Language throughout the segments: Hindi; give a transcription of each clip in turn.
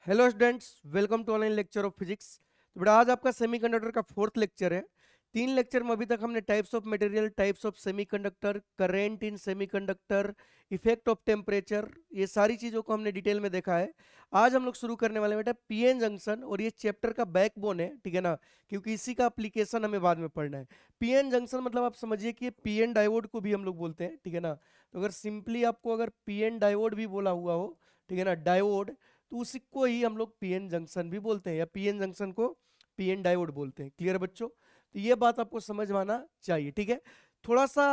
Hello students, welcome to online lecture of physics. तो बेटा आज आपका सेमीकंडक्टर का फोर्थ लेक्चर है। 3 लेक्चर में अभी तक हमने types of material, types of semiconductor, current in semiconductor, effect of temperature, ये सारी चीज़ों को हमने डिटेल में देखा है। आज हम लोग शुरू करने वाले हैं बेटा पीएन जंक्शन, और ये चैप्टर का बैकबोन है, ठीक है ना, क्योंकि इसी का एप्लीकेशन हमें बाद में पढ़ना है। पीएन जंक्शन मतलब आप समझिए कि पीएन डायोड को भी हम लोग बोलते हैं, ठीक है ना। तो अगर सिंपली आपको अगर पीएन डायोड भी बोला हुआ हो, ठीक है ना, डायोड, तो उसी को ही हम लोग पीएन जंक्शन भी बोलते हैं, या पीएन जंक्शन को पीएन डायोड बोलते हैं। क्लियर बच्चों? तो ये बात आपको समझ में आना चाहिए, ठीक है। थोड़ा सा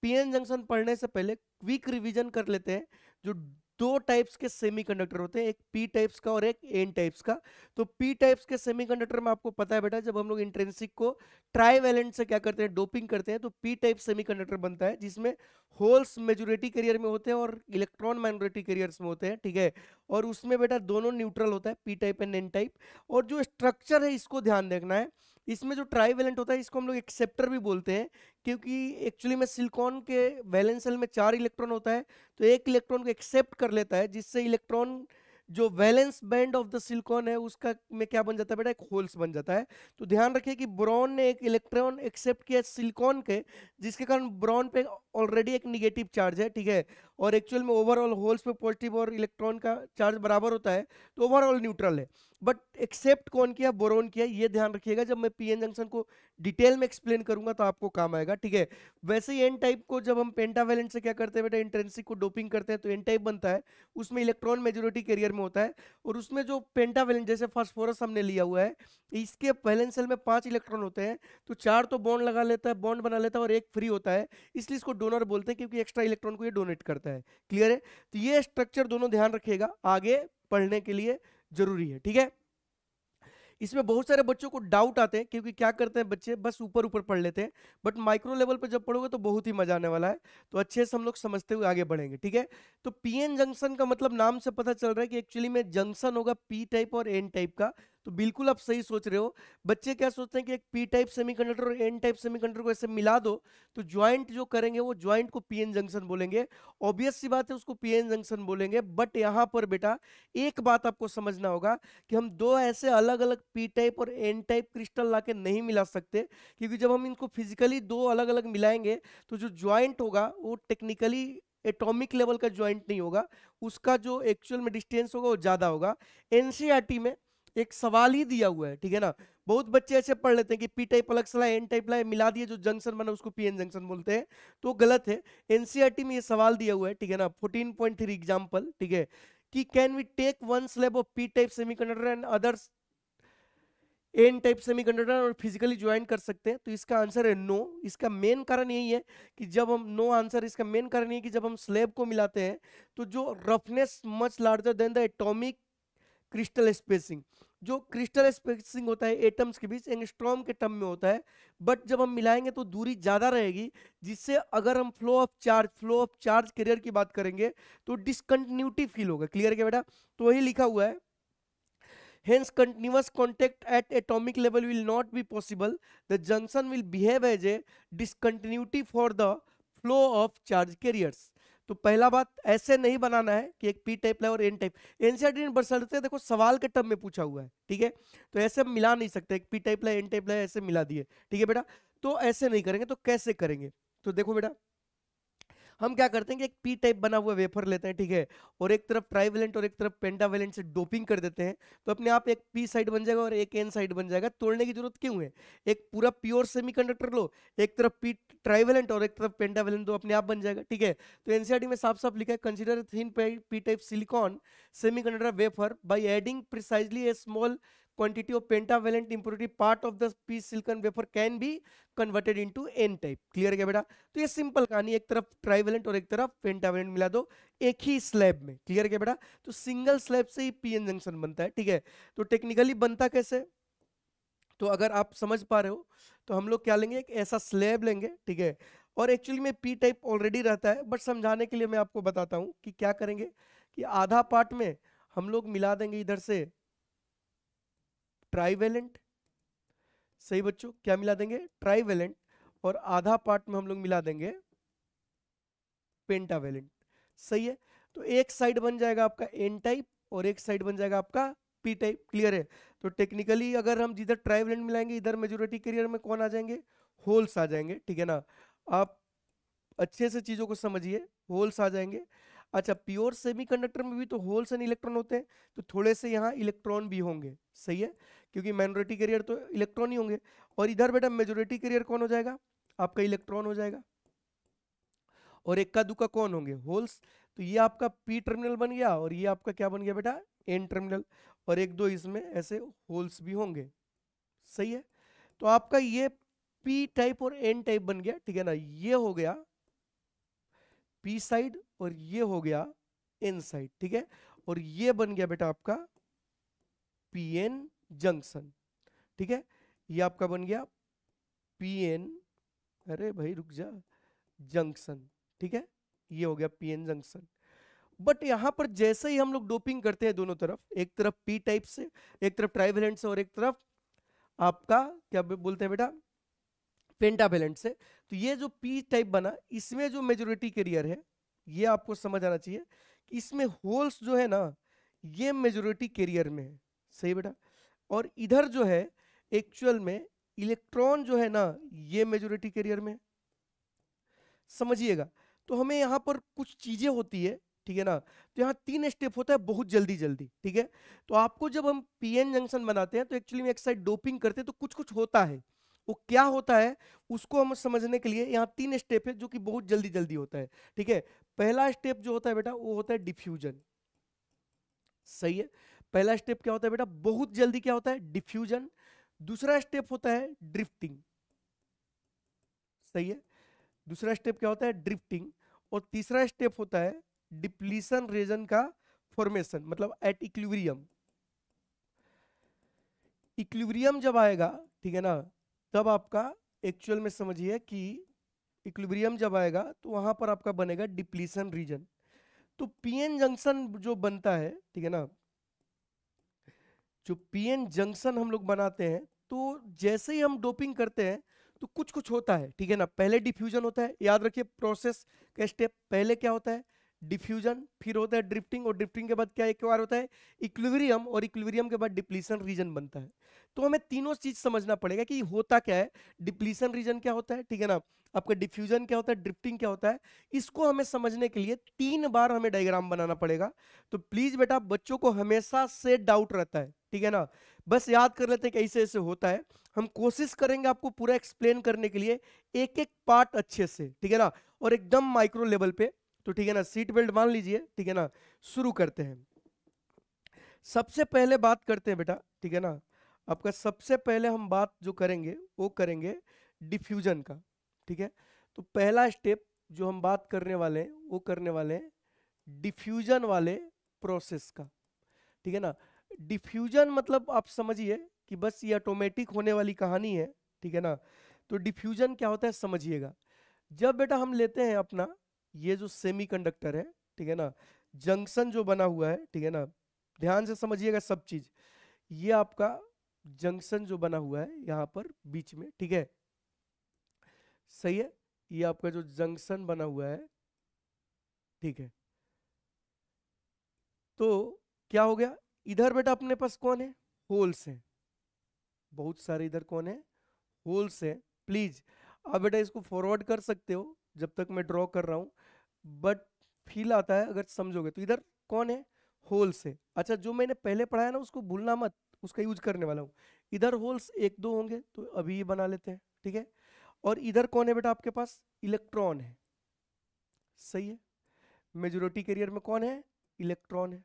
पीएन जंक्शन पढ़ने से पहले क्विक रिवीजन कर लेते हैं। जो दो टाइप्स के सेमीकंडक्टर होते हैं, एक पी टाइप्स का और एक एन टाइप्स का। तो पी टाइप्स के सेमीकंडक्टर में आपको पता है बेटा, जब हम लोग इंट्रिंसिक को ट्राईवैलेंट से क्या करते हैं, डोपिंग करते हैं, तो पी टाइप सेमीकंडक्टर बनता है, जिसमें होल्स मेजोरिटी कैरियर में होते हैं और इलेक्ट्रॉन माइनॉरिटी कैरियर्स में होते हैं, ठीक है। और उसमें बेटा दोनों न्यूट्रल होता है, P type and N type. और जो स्ट्रक्चर है इसको ध्यान देखना है। इसमें जो ट्राईवैलेंट होता है इसको हम लोग एक्सेप्टर भी बोलते हैं, क्योंकि एक्चुअली में सिलिकॉन के वैलेंस शेल में 4 इलेक्ट्रॉन होता है, तो एक इलेक्ट्रॉन को एक्सेप्ट कर लेता है, जिससे इलेक्ट्रॉन जो valence band of the silicon है उसका में क्या बन जाता है बेटा, एक होल्स बन जाता है। तो ध्यान रखिए कि बोरॉन ने एक इलेक्ट्रॉन एक्सेप्ट किया सिलिकॉन के, जिसके कारण बोरॉन पे ऑलरेडी एक निगेटिव चार्ज है, ठीक है। और एक्चुअल में ओवरऑल होल्स पे पॉजिटिव और इलेक्ट्रॉन का चार्ज बराबर होता है, तो ओवरऑल न्यूट्रल है। बट एक्सेप्ट कौन किया, बोरोन किया, ये ध्यान रखिएगा। जब मैं पीएन जंक्शन को डिटेल में एक्सप्लेन करूंगा तो आपको काम आएगा, ठीक है। वैसे ही एन टाइप को जब हम पेंटावैलेंट से क्या करते हैं बेटा, इंट्रिंसिक को डोपिंग करते हैं, तो एन टाइप बनता है। उसमें इलेक्ट्रॉन मेजोरिटी कैरियर में होता है, और उसमें जो पेंटावैलेंट जैसे फास्फोरस हमने लिया हुआ है, इसके वैलेंस शेल में 5 इलेक्ट्रॉन होते हैं, तो 4 तो बॉन्ड लगा लेता है, बॉन्ड बना लेता है, और एक फ्री होता है, इसलिए इसको डोनर बोलते हैं, क्योंकि एक्स्ट्रा इलेक्ट्रॉन को ये डोनेट करता है। क्लियर है? तो ये स्ट्रक्चर दोनों ध्यान रखिएगा, आगे पढ़ने के लिए जरूरी है, ठीक है। इसमें बहुत सारे बच्चों को डाउट आते हैं, क्योंकि क्या करते हैं बच्चे, बस ऊपर ऊपर पढ़ लेते हैं, बट माइक्रो लेवल पर जब पढ़ोगे तो बहुत ही मजा आने वाला है। तो अच्छे से हम लोग समझते हुए आगे बढ़ेंगे, ठीक है। तो पीएन जंक्शन का मतलब नाम से पता चल रहा है कि एक्चुअली में जंक्शन होगा पी टाइप और एन टाइप का। तो बिल्कुल आप सही सोच रहे हो। बच्चे क्या सोचते हैं कि एक पी टाइप सेमीकंडक्टर और एन टाइप सेमीकंडक्टर को ऐसे मिला दो, तो ज्वाइंट जो करेंगे वो ज्वाइंट को पीएन जंक्शन बोलेंगे। ऑब्वियस सी बात है, उसको पीएन जंक्शन बोलेंगे। बट यहाँ पर बेटा एक बात आपको समझना होगा, कि हम दो ऐसे अलग अलग पी टाइप और एन टाइप क्रिस्टल लाके नहीं मिला सकते, क्योंकि जब हम इनको फिजिकली दो अलग अलग मिलाएंगे, तो जो ज्वाइंट होगा वो टेक्निकली एटॉमिक लेवल का ज्वाइंट नहीं होगा, उसका जो एक्चुअल में डिस्टेंस होगा वो ज्यादा होगा। एनसीईआरटी में एक सवाल ही दिया हुआ है, ठीक है ना। बहुत बच्चे ऐसे पढ़ लेते हैं कि पी टाइप अलग से लाए, एन टाइप लाए, मिला दिए, जो जंक्शन बना उसको पीएन जंक्शन बोलते हैं, तो गलत है। एनसीईआरटी में ये सवाल दिया हुआ है, ठीक है ना, 14.3 एग्जाम्पल, ठीक है, कि can we take one slab of P type semiconductor and others N type semiconductor और फिजिकली ज्वाइन कर सकते हैं। तो इसका आंसर है नो। इसका मेन कारण यही है कि जब हम नो आंसर, इसका मेन कारण ये है कि जब हम स्लैब को मिलाते हैं, तो जो roughness much larger than the atomic crystal spacing, जो क्रिस्टल स्पेसिंग होता है एटम्स के बीच, एंगस्ट्रॉम के टर्म में होता है। बट जब हम मिलाएंगे तो दूरी ज्यादा रहेगी, जिससे अगर हम फ्लो ऑफ चार्ज कैरियर की बात करेंगे तो डिसकंटिन्यूटी फील होगा। क्लियर है क्या बेटा? तो वही लिखा हुआ है, hence continuous contact at atomic level will not be possible. The junction will behave as a discontinuity for the flow of charge carriers. तो पहला बात, ऐसे नहीं बनाना है कि एक पी टाइप लाए और एन टाइप। एनसीईआरटी ने बशर्ते देखो सवाल के टर्म में पूछा हुआ है, ठीक है। तो ऐसे हम मिला नहीं सकते, एक पी टाइप लाए एन टाइप लाए ऐसे मिला दिए, ठीक है बेटा। तो ऐसे नहीं करेंगे, तो कैसे करेंगे? तो देखो बेटा, हम क्या करते हैं कि एक पी टाइप बना हुआ वेफर लेते हैं, ठीक है, और एक तरफ ट्राईवेलेंट और एक तरफ पेंटावेलेंट से डोपिंग कर देते हैं, तो अपने आप एक पी साइड बन जाएगा और एक एन साइड बन जाएगा। तोड़ने की जरूरत क्यों है? एक पूरा प्योर सेमीकंडक्टर लो, एक तरफ पी ट्राईवेलेंट और एक तरफ पेंटावेलेंट, तो अपने आप बन जाएगा, ठीक है। तो एनसीईआरटी में साफ साफ लिखा है, consider thin P type silicon semiconductor wafer by adding precisely A small quantity of pentavalent impurity part of the p silicon wafer can be converted into n type। Clear है क्या बेटा? तो ये सिंपल कहानी, एक तरफ ट्राईवेलेंट और एक तरफ पेंटावेलेंट मिला दो एक ही स्लैब में। क्लियर है क्या बेटा? तो सिंगल स्लैब से ही पीएन जंक्शन बनता है, ठीक है। तो टेक्निकली बनता कैसे, तो अगर आप समझ पा रहे हो, तो हम लोग क्या लेंगे, एक ऐसा स्लैब लेंगे, ठीक है। और एक्चुअली में पी टाइप ऑलरेडी रहता है, बट समझाने के लिए मैं आपको बताता हूं कि क्या करेंगे, कि आधा पार्ट में हम लोग मिला देंगे इधर से ट्राईवेलेंट। सही बच्चों, क्या मिला देंगे? ट्राईवेलेंट। और आधा पार्ट में हम लोग मिला देंगे पेंटावेलेंट। सही है। तो एक साइड बन जाएगा आपका एन टाइप और एक साइड बन जाएगा आपका पी टाइप, क्लियर है। तो टेक्निकली अगर हम जिधर ट्राइवेलेंट मिलाएंगे इधर मेजॉरिटी कैरियर में कौन आ जाएंगे, होल्स आ जाएंगे, ठीक है ना। आप अच्छे से चीजों को समझिए, होल्स आ जाएंगे। अच्छा, प्योर सेमीकंडक्टर में भी तो होल्स एंड इलेक्ट्रॉन होते हैं, तो थोड़े से यहाँ इलेक्ट्रॉन भी होंगे, सही है, क्योंकि माइनॉरिटी कैरियर तो इलेक्ट्रॉन ही होंगे। और इधर बेटा मेजॉरिटी कैरियर कौन हो जाएगा, आपका इलेक्ट्रॉन हो जाएगा, और इक्का दुक्का कौन होंगे, होल्स। तो ये आपका पी टर्मिनल बन गया, और ये आपका क्या बन गया बेटा, एन टर्मिनल, और एक दो इसमें ऐसे होल्स भी होंगे, सही है। तो आपका ये पी टाइप और एन टाइप बन गया, ठीक है ना। ये हो गया पी साइड और ये हो गया एन साइड, ठीक है। और ये बन गया बेटा आपका पी एन जंक्शन, ठीक है। ये आपका बन गया पी एन, अरे भाई रुक जा, जंक्शन, ठीक है। ये हो गया पी एन जंक्शन। बट यहां पर जैसे ही हम लोग डोपिंग करते हैं दोनों तरफ, एक तरफ पी टाइप से, एक तरफ ट्राइवेलेंट से, और एक तरफ आपका क्या बोलते हैं बेटा, पेंटावेलेंट से, तो ये जो पी टाइप बना, इसमें जो मेजॉरिटी कैरियर है, ये आपको समझ आना चाहिए कि इसमें होल्स जो है ना, ये मेजॉरिटी कैरियर में है, सही बेटा। और इधर जो है एक्चुअल में इलेक्ट्रॉन जो है ना, ये मेजॉरिटी कैरियर में, समझिएगा। तो हमें यहाँ पर कुछ चीजें होती है, ठीक है ना। तो यहाँ 3 स्टेप होता है बहुत जल्दी जल्दी, ठीक है। तो आपको जब हम पीएन जंक्शन बनाते हैं तो एक्चुअली में एक साइड डोपिंग करते हैं, तो कुछ कुछ होता है, वो क्या होता है उसको हम समझने के लिए यहाँ 3 स्टेप है जो कि बहुत जल्दी जल्दी होता है, ठीक है। पहला स्टेप जो होता है बेटा वो होता है डिफ्यूजन, सही है। पहला स्टेप क्या होता है बेटा, बहुत जल्दी क्या होता है, डिफ्यूजन। दूसरा स्टेप होता है ड्रिफ्टिंग, सही है। दूसरा स्टेप क्या होता है, ड्रिफ्टिंग। और तीसरा स्टेप होता है डिप्लीशन रीजन का फॉर्मेशन, मतलब एट इक्विलिब्रियम। इक्विलिब्रियम जब आएगा, ठीक है ना, तब आपका एक्चुअल में समझिए कि इक्विलिब्रियम जब आएगा तो वहां पर आपका बनेगा डिप्लीशन रीजन। तो पीएन जंक्शन जो बनता है, ठीक है ना, जो पीएन जंक्शन हम लोग बनाते हैं, तो जैसे ही हम डोपिंग करते हैं तो कुछ कुछ होता है, ठीक है ना। पहले डिफ्यूजन होता है, याद रखिए प्रोसेस का स्टेप, पहले क्या होता है, डिफ्यूजन, फिर होता है ड्रिफ्टिंग, और ड्रिफ्टिंग के बाद क्या एक बार होता है इक्विलिब्रियम, और इक्विलिब्रियम के बाद डिप्लीशन रीजन बनता है। तो हमें तीनों चीज समझना पड़ेगा कि होता क्या है, डिप्लीशन रीजन क्या होता है, ठीक है ना, आपका डिफ्यूजन क्या होता है, ड्रिफ्टिंग क्या होता है। इसको हमें समझने के लिए 3 बार हमें डायग्राम बनाना पड़ेगा। तो प्लीज बेटा, बच्चों को हमेशा से डाउट रहता है, ठीक है ना, बस याद कर लेते हैं कि ऐसे ऐसे होता है। हम कोशिश करेंगे आपको पूरा एक्सप्लेन करने के लिए, एक एक पार्ट अच्छे से, ठीक है ना, और एकदम माइक्रो लेवल पे। तो ठीक है ना, सीट बेल्ट मान लीजिए, ठीक है ना, शुरू करते हैं। सबसे पहले बात करते हैं बेटा, ठीक है ना, आपका सबसे पहले हम बात जो करेंगे वो करेंगे डिफ्यूजन का, ठीक है। तो पहला स्टेप जो हम बात करने वाले हैं वो करने वाले हैं डिफ्यूजन वाले प्रोसेस का, ठीक है ना। डिफ्यूजन मतलब आप समझिए कि बस ये ऑटोमेटिक होने वाली कहानी है, ठीक है ना। तो डिफ्यूजन क्या होता है समझिएगा। जब बेटा हम लेते हैं अपना ये जो सेमीकंडक्टर है, ठीक है ना, जंक्शन जो बना हुआ है, ठीक है ना, ध्यान से समझिएगा सब चीज। ये आपका जंक्शन जो बना हुआ है यहाँ पर बीच में, ठीक है, सही है। ये आपका जो जंक्शन बना हुआ है, ठीक है। तो क्या हो गया, इधर बेटा अपने पास कौन है, होल्स हैं, बहुत सारे इधर कौन है, होल्स है। प्लीज आप बेटा इसको फॉरवर्ड कर सकते हो जब तक मैं ड्रॉ कर रहा हूं, बट फील आता है अगर समझोगे। तो इधर कौन है, होल्स है। अच्छा, जो मैंने पहले पढ़ाया ना उसको भूलना मत, उसका यूज करने वाला हूँ। इधर होल्स एक दो होंगे तो अभी ये बना लेते हैं, ठीक है। और इधर कौन है बेटा आपके पास, इलेक्ट्रॉन है, सही है। मेजॉरिटी कैरियर में कौन है, इलेक्ट्रॉन है,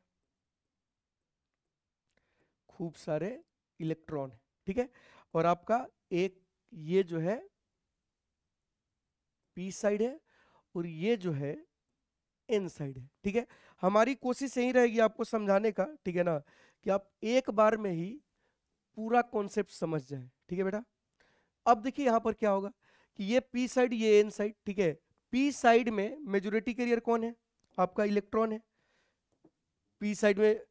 खूब सारे इलेक्ट्रॉन है, ठीक है। और आपका एक ये जो है पी साइड है, और ये जो है एन साइड है, ठीक है। हमारी कोशिश यही रहेगी आपको समझाने का, ठीक है ना, कि आप एक बार में ही पूरा कॉन्सेप्ट समझ जाए, ठीक है बेटा। अब देखिए यहां पर क्या होगा कि ये पी साइड ये एन साइड, ठीक है। पी साइड में मेजॉरिटी कैरियर कौन है, आपका इलेक्ट्रॉन है। पी साइड में,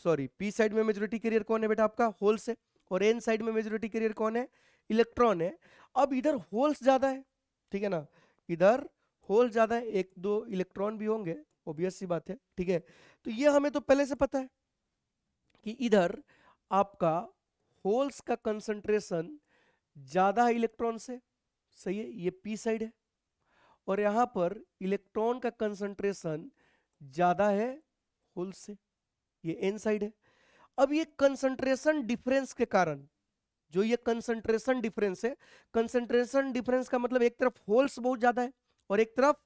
सॉरी, पी साइड में मेजॉरिटी कैरियर कौन है बेटा, आपका होल्स है। और एन साइड में मेजॉरिटी कैरियर कौन है, इलेक्ट्रॉन है। अब इधर होल्स ज्यादा है, ठीक है ना, इधर होल ज्यादा है, एक दो इलेक्ट्रॉन भी होंगे, ऑब्वियस सी बात है, ठीक है। तो ये हमें तो पहले से पता है कि इधर आपका होल्स का कंसंट्रेशन ज्यादा है इलेक्ट्रॉन से, सही है, ये पी साइड है, और यहां पर इलेक्ट्रॉन का कंसंट्रेशन ज्यादा है होल्स से, ये एन साइड है। अब ये कंसंट्रेशन डिफरेंस के कारण, जो ये कंसंट्रेशन डिफरेंस है, कंसंट्रेशन डिफरेंस का मतलब एक तरफ होल्स बहुत ज्यादा है और एक तरफ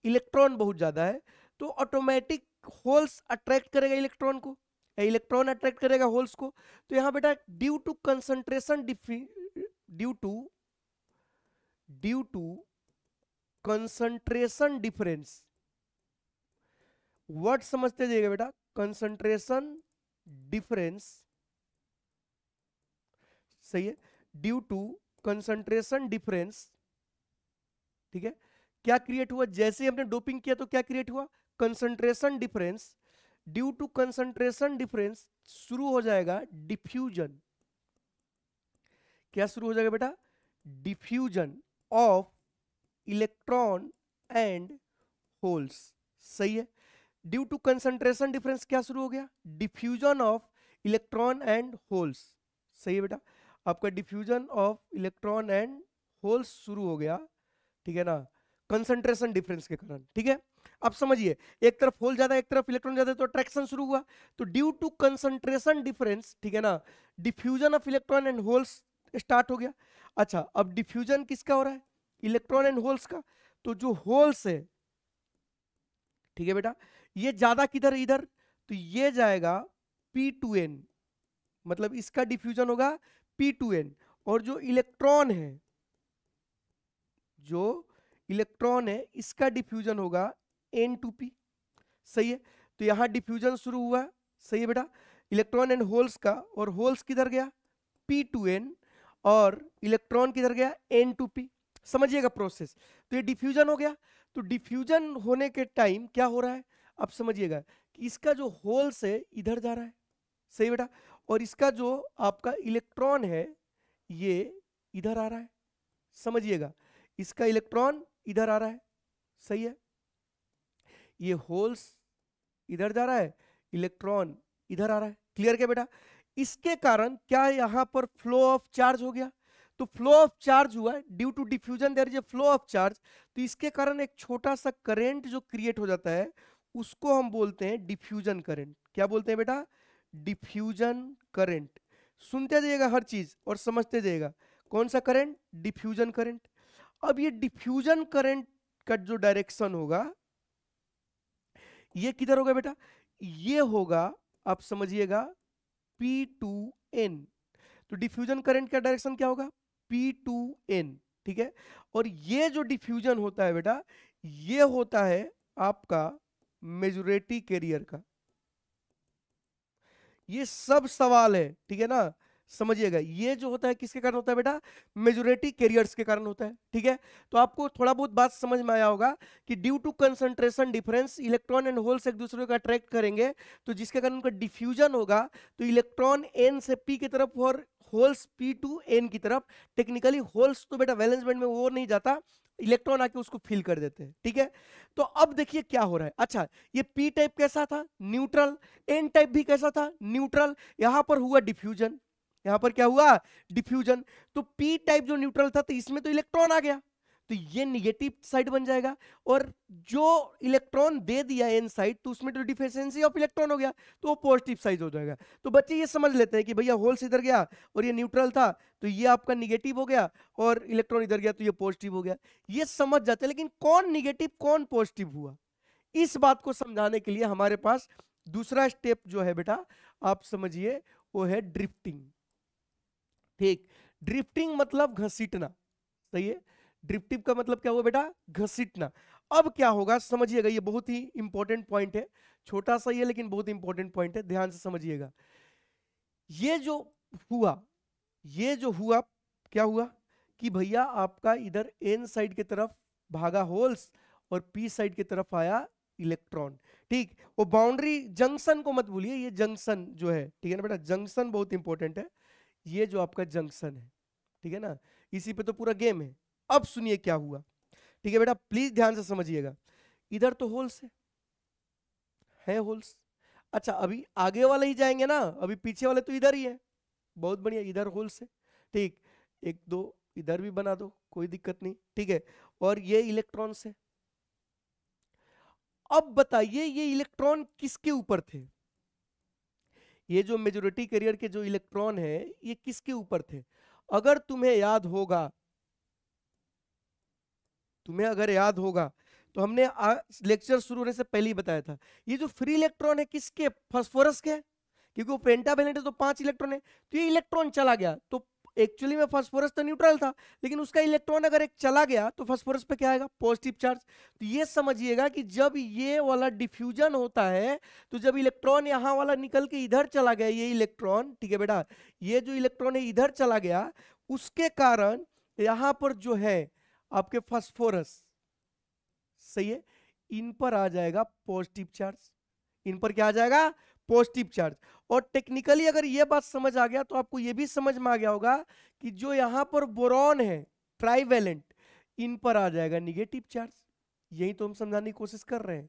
इलेक्ट्रॉन बहुत ज्यादा है, तो ऑटोमेटिक होल्स अट्रैक्ट करेगा इलेक्ट्रॉन को, इलेक्ट्रॉन अट्रैक्ट करेगा होल्स को। तो यहां बेटा due to concentration due to concentration difference, word समझते जाइएगा बेटा, कंसंट्रेशन डिफरेंस, सही है, ड्यू टू कंसंट्रेशन डिफरेंस, ठीक है। क्या क्रिएट हुआ, जैसे हमने डोपिंग किया तो क्या क्रिएट हुआ, concentration difference. Due to concentration difference शुरू हो जाएगा डिफ्यूजन, क्या शुरू हो जाएगा बेटा, diffusion of electron and holes, सही है। ड्यू टू कंसंट्रेशन डिफरेंस क्या शुरू हो गया, diffusion of electron and holes, सही है बेटा, आपका diffusion of electron and holes शुरू हो गया, ठीक है ना, कंसंट्रेशन डिफरेंस के कारण, ठीक है। अब समझिए, एक तरफ होल ज्यादा एक तरफ इलेक्ट्रॉन ज्यादा, तो अट्रैक्शन शुरू हुआ, तो ड्यू टू कंसंट्रेशन डिफरेंस, ठीक है ना, diffusion of electron and holes start हो गया। अच्छा, अब डिफ्यूजन किसका हो रहा है, इलेक्ट्रॉन एंड होल्स का, तो जो होल्स है, ठीक है बेटा, ये ज्यादा किधर, इधर, तो ये जाएगा P2N, मतलब इसका डिफ्यूजन होगा P2N, और जो इलेक्ट्रॉन है, जो इलेक्ट्रॉन है इसका डिफ्यूजन होगा N2P, सही है। तो यहां डिफ्यूजन शुरू हुआ, सही है बेटा, इलेक्ट्रॉन एंड होल्स का, और होल्स किधर गया P2N, और इलेक्ट्रॉन किधर गया N2P, समझिएगा प्रोसेस। तो ये डिफ्यूजन हो गया, तो डिफ्यूजन होने के टाइम क्या हो रहा है, अब समझिएगा कि इसका जो होल्स है इधर जा रहा है, सही बेटा, और इसका जो आपका इलेक्ट्रॉन है ये इधर आ रहा है, समझिएगा, इसका इलेक्ट्रॉन इधर आ रहा है, सही है, ये होल्स इधर जा रहा है, इलेक्ट्रॉन इधर आ रहा है, क्लियर क्या बेटा। इसके कारण क्या यहां पर फ्लो ऑफ चार्ज हो गया, तो फ्लो ऑफ चार्ज हुआ due to diffusion, there is a flow of charge, तो इसके कारण एक छोटा सा करंट जो क्रिएट हो जाता है उसको हम बोलते हैं डिफ्यूजन करंट। क्या बोलते हैं बेटा, डिफ्यूजन करंट। सुनते जाइएगा हर चीज और समझते जाइएगा, कौन सा करंट, डिफ्यूजन करंट। अब ये डिफ्यूजन करंट का जो डायरेक्शन होगा ये किधर होगा बेटा, ये होगा, आप समझिएगा P2N, तो डिफ्यूजन करंट का डायरेक्शन क्या होगा, P2N, ठीक है। और ये जो डिफ्यूजन होता है बेटा, ये होता है आपका मेजॉरिटी कैरियर का, ये सब सवाल है, ठीक है ना, समझिएगा, ये जो होता है किसके कारण होता है बेटा, मेजॉरिटी कैरियर्स के कारण होता है, ठीक है। तो आपको थोड़ा बहुत बात समझ में आया होगा कि due to concentration difference electron and holes एक दूसरे को अट्रैक्ट करेंगे, तो जिसके कारण उनका डिफ्यूजन होगा, तो इलेक्ट्रॉन N से P की तरफ और होल्स P to N की तरफ। टेक्निकली होल्स तो बेटा वैलेंस बैंड में वो नहीं जाता, इलेक्ट्रॉन आके उसको फिल कर देते हैं, ठीक है। तो अब देखिए क्या हो रहा है, अच्छा ये P टाइप कैसा था, न्यूट्रल, N टाइप भी कैसा था, न्यूट्रल, यहां पर हुआ डिफ्यूजन, यहां पर क्या हुआ, डिफ्यूजन। तो P टाइप जो न्यूट्रल था, तो इसमें तो इलेक्ट्रॉन आ गया, तो ये निगेटिव साइड बन जाएगा, और जो इलेक्ट्रॉन दे दिया N साइड, तो उसमें तो डिफिशिएंसी ऑफ इलेक्ट्रॉन हो गया, तो वो पॉजिटिव साइड हो जाएगा। तो बच्चे ये समझ लेते हैं कि भैया होल्स इधर गया और ये न्यूट्रल था, तो ये आपका निगेटिव हो गया, और इलेक्ट्रॉन इधर गया तो ये पॉजिटिव हो गया, ये समझ जाते हैं। लेकिन कौन निगेटिव कौन पॉजिटिव हुआ, इस बात को समझाने के लिए हमारे पास दूसरा स्टेप जो है बेटा, आप समझिए, वो है ड्रिफ्टिंग, ठीक। ड्रिफ्टिंग मतलब घसीटना, सही है, ड्रिफ्टिंग का मतलब क्या हुआ बेटा, घसीटना। अब क्या होगा समझिएगा, ये बहुत ही इंपॉर्टेंट पॉइंट है, छोटा सा ही है लेकिन बहुत इंपॉर्टेंट पॉइंट है, ध्यान से समझिएगा। ये जो हुआ, ये जो हुआ, क्या हुआ कि भैया आपका इधर N साइड की तरफ भागा होल्स और P साइड की तरफ आया इलेक्ट्रॉन, ठीक। वो बाउंड्री जंक्शन को मत भूलिए, ये जंक्शन जो है, ठीक है ना बेटा, जंक्शन बहुत इंपॉर्टेंट है, ये जो आपका जंक्शन है, ठीक है ना, इसी पे तो पूरा गेम है। अब सुनिए क्या हुआ, ठीक है बेटा, प्लीज ध्यान से समझिएगा। इधर तो होल्स है होल्स, अच्छा अभी आगे वाले ही जाएंगे ना, अभी पीछे वाले तो इधर ही है, बहुत बढ़िया, इधर होल्स है, ठीक, एक दो इधर भी बना दो, कोई दिक्कत नहीं, ठीक है। और ये इलेक्ट्रॉन्स है। अब बताइए ये इलेक्ट्रॉन किसके ऊपर थे? ये जो मेजोरिटी कैरियर के जो इलेक्ट्रॉन है ये किसके ऊपर थे? अगर तुम्हें याद होगा, तुम्हें अगर याद होगा तो हमने लेक्चर शुरू होने से पहले ही बताया था, ये जो फ्री इलेक्ट्रॉन है किसके? फास्फोरस के, क्योंकि वो पेंटावेलेंट है तो 5 इलेक्ट्रॉन है। तो ये इलेक्ट्रॉन चला गया तो एक्चुअली में फास्फोरस तो न्यूट्रल था, लेकिन उसका इलेक्ट्रॉन अगर एक चला गया तो फास्फोरस पे क्या आएगा? Positive charge. तो ये समझिएगा कि जब ये वाला डिफ्यूजन होता है, तो जब इलेक्ट्रॉन यहां वाला निकल के इधर चला गया, ये इलेक्ट्रॉन, ठीक है बेटा, ये जो इलेक्ट्रॉन है इधर चला गया, उसके कारण यहां पर जो है आपके फास्फोरस, सही है, इन पर आ जाएगा पॉजिटिव चार्ज। इन पर क्या आ जाएगा? Positive charge. और टेक्निकली अगर ये बात समझ आ गया तो आपको ये भी समझ में आ गया होगा कि जो यहां पर बोरॉन है ट्राइवेलेंट, इन पर आ जाएगा निगेटिव चार्ज। यही तो हम समझाने की कोशिश कर रहे हैं।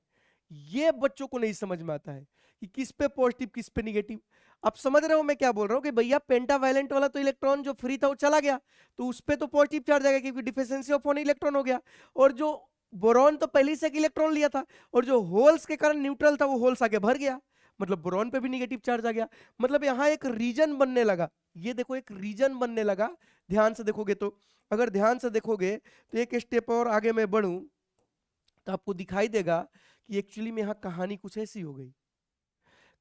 ये बच्चों को नहीं समझ में आता है कि किस पे पॉजिटिव किस पे निगेटिव। आप समझ रहे हो मैं क्या बोल रहा हूं कि भैया पेंटावैलेंट वाला तो इलेक्ट्रॉन जो फ्री था वो चला गया, तो उस पे तो पॉजिटिव चार्ज आएगा क्योंकि डिफिशिएंसी ऑफ वन इलेक्ट्रॉन हो गया। और जो बोरॉन तो पहले से एक इलेक्ट्रॉन लिया था, और जो होल्स के कारण न्यूट्रल था वो होल्स आगे भर गया, मतलब बोरॉन पे भी निगेटिव चार्ज आ गया। मतलब यहां एक रीजन बनने लगा। ये देखो एक रीजन बनने लगा, ध्यान से देखोगे तो, अगर ध्यान से देखोगे तो एक स्टेप और आगे मैं बढ़ूं तो आपको दिखाई देगा कि एक्चुअली में यहाँ कहानी कुछ ऐसी हो गई।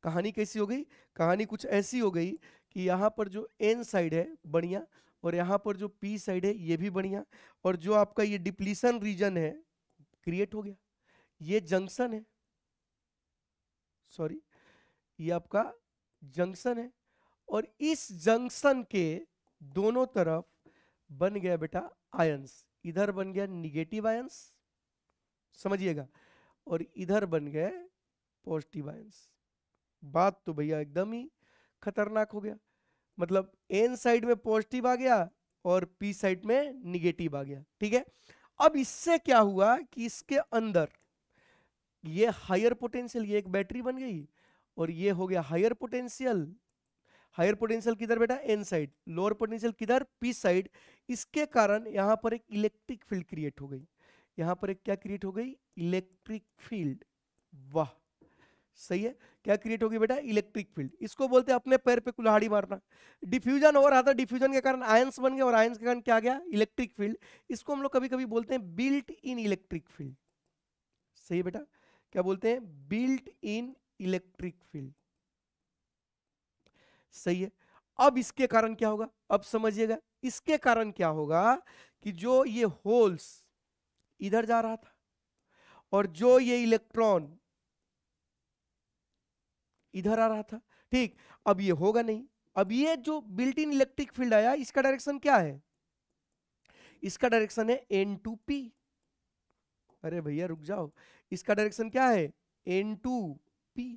कहानी कैसी हो गई? कहानी कुछ ऐसी हो गई कि यहाँ पर जो एन साइड है बढ़िया, और यहाँ पर जो पी साइड है ये भी बढ़िया, और जो आपका ये डिप्लीशन रीजन है क्रिएट हो गया। ये जंक्शन है, सॉरी, ये आपका जंक्शन है, और इस जंक्शन के दोनों तरफ बन गया बेटा आयंस। इधर बन गया निगेटिव आयंस, समझिएगा, और इधर बन गए पॉजिटिव आयंस। बात तो भैया एकदम ही खतरनाक हो गया। मतलब एन साइड में पॉजिटिव आ गया और पी साइड में निगेटिव आ गया, ठीक है। अब इससे क्या हुआ कि इसके अंदर ये हायर पोटेंशियल, ये एक बैटरी बन गई, और ये हो गया हायर पोटेंशियल। हायर पोटेंशियल किधर बेटा? N side. लोअर पोटेंशियल किधर? P side. इसके कारण यहां पर एक इलेक्ट्रिक फील्ड क्रिएट हो गई। यहां पर एक क्या क्रिएट हो गई? Electric field. वाह, सही है। क्या क्रिएट होगी बेटा? Electric field. इसको बोलते हैं अपने पैर पे कुल्हाड़ी मारना। डिफ्यूजन हो रहा था, डिफ्यूजन के कारण आयंस बन गए, और आयंस के कारण क्या आ गया? Electric field. इसको हम लोग कभी कभी बोलते हैं बिल्ट इन इलेक्ट्रिक फील्ड। सही है बेटा, क्या बोलते हैं? Built in electric field. सही है। अब इसके कारण क्या होगा? अब समझिएगा, इसके कारण क्या होगा कि जो ये होल्स इधर जा रहा था, और जो ये इलेक्ट्रॉन इधर आ रहा था, ठीक, अब ये होगा नहीं। अब ये जो बिल्ट इन इलेक्ट्रिक फील्ड आया, इसका डायरेक्शन क्या है? इसका डायरेक्शन है N2P। अरे भैया रुक जाओ, इसका डायरेक्शन क्या है? N2P।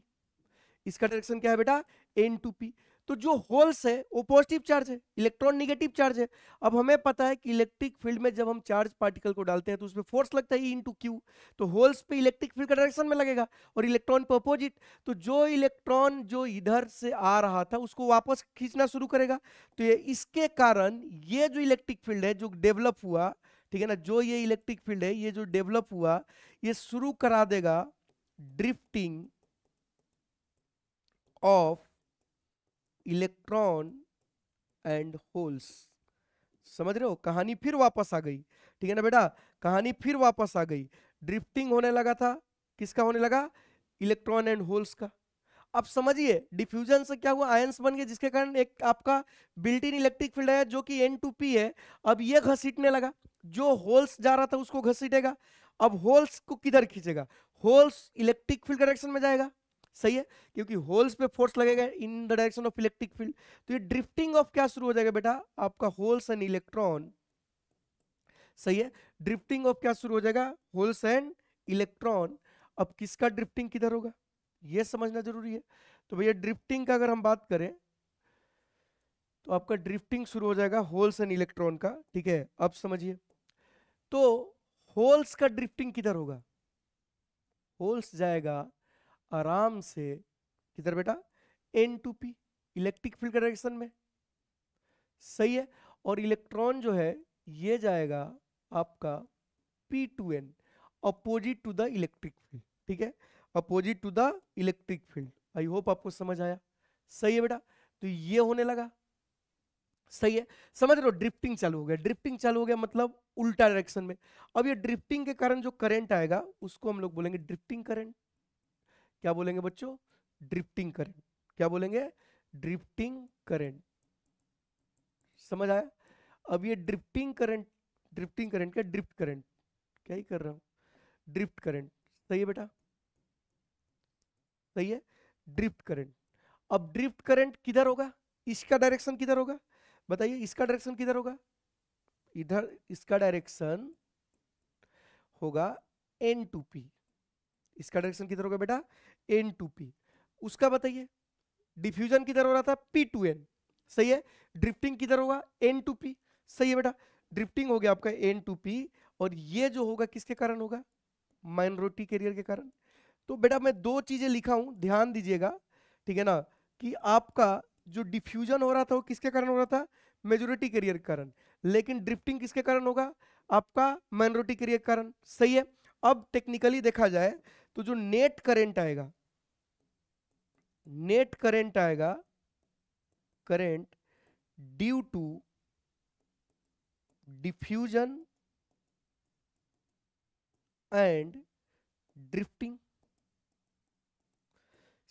इसका डायरेक्शन क्या है बेटा? N2P। तो जो होल्स है वो पॉजिटिव चार्ज है, इलेक्ट्रॉन निगेटिव चार्ज है। अब हमें पता है कि इलेक्ट्रिक फील्ड में जब हम चार्ज पार्टिकल को डालते हैं तो उसमें फोर्स लगता है E/Q। तो होल्स पे इलेक्ट्रिक फील्ड का डायरेक्शन में लगेगा, और इलेक्ट्रॉन पे अपोजिट। तो जो इलेक्ट्रॉन जो इधर से आ रहा था उसको वापस खींचना शुरू करेगा। तो ये इसके कारण ये जो इलेक्ट्रिक फील्ड है जो डेवलप हुआ, ठीक है ना, जो ये इलेक्ट्रिक फील्ड है ये जो डेवलप हुआ, ये शुरू करा देगा drifting of electron and holes. समझ रहे हो? कहानी फिर वापस आ गई, ठीक है ना बेटा, कहानी फिर वापस आ गई। ड्रिफ्टिंग होने लगा था, किसका होने लगा? इलेक्ट्रॉन एंड होल्स का। अब समझिए डिफ्यूजन से क्या हुआ? आयंस बन गए, जिसके कारण एक आपका बिल्ट इन इलेक्ट्रिक फील्ड है जो कि N2P है। अब ये घसीटने लगा, जो होल्स जा रहा था उसको घसीटेगा। अब होल्स को किधर खींचेगा? होल्स इलेक्ट्रिक फील्ड डायरेक्शन में जाएगा, सही है, क्योंकि होल्स पे फोर्स लगेगा in the direction of electric field. तो ये ड्रिफ्टिंग ऑफ क्या शुरू हो जाएगा बेटा? आपका होल्स एंड इलेक्ट्रॉन। सही है, ड्रिफ्टिंग ऑफ क्या शुरू हो जाएगा? Holes and electron. अब किसका ड्रिफ्टिंग किधर होगा ये समझना जरूरी है। तो भैया ड्रिफ्टिंग का अगर हम बात करें तो आपका ड्रिफ्टिंग शुरू हो जाएगा होल्स एंड इलेक्ट्रॉन का, ठीक है। अब समझिए, तो होल्स का ड्रिफ्टिंग किधर होगा? होल्स जाएगा आराम से किधर बेटा? N2P, इलेक्ट्रिक फील्ड डायरेक्शन में। सही है। और इलेक्ट्रॉन जो है ये जाएगा आपका P2n, opposite to the electric field, ठीक है, opposite to the electric field. I hope आपको समझ आया। सही है बेटा, तो ये होने लगा। सही है, समझ रहे हो, ड्रिफ्टिंग चालू हो गया। ड्रिफ्टिंग चालू हो गया मतलब उल्टा डायरेक्शन में। अब ये ड्रिफ्टिंग के कारण जो करंट आएगा उसको हम लोग बोलेंगे ड्रिफ्टिंग करंट। क्या बोलेंगे बच्चों? Drifting current. क्या बोलेंगे? Drifting current. समझ आया? अब ये ड्रिफ्टिंग करंट, ड्रिफ्टिंग करंट क्या, ड्रिफ्ट करंट, क्या ही कर रहा हूं, ड्रिफ्ट करंट। सही है बेटा, सही है, ड्रिफ्ट करंट। अब ड्रिफ्ट करंट किधर होगा? इसका डायरेक्शन किधर होगा बताइए? इसका डायरेक्शन किधर होगा? इधर। इसका डायरेक्शन होगा N2P। इसका डायरेक्शन किधर होगा बेटा? N2P। उसका बताइए, डिफ्यूजन किधर हो रहा था? P2N। सही है, ड्रिफ्टिंग किधर होगा? N2P। सही है बेटा, ड्रिफ्टिंग हो गया आपका N2P। और ये जो होगा किसके कारण होगा? माइनॉरिटी कैरियर के कारण। तो बेटा मैं दो चीजें लिखा हूं, ध्यान दीजिएगा, ठीक है ना, कि आपका जो डिफ्यूजन हो रहा था वो किसके कारण हो रहा था? मेजॉरिटी कैरियर के कारण। लेकिन ड्रिफ्टिंग किसके कारण होगा? आपका माइनॉरिटी कैरियर के कारण। सही है। अब टेक्निकली देखा जाए तो जो नेट करंट आएगा, नेट करंट आएगा, current due to diffusion and drifting.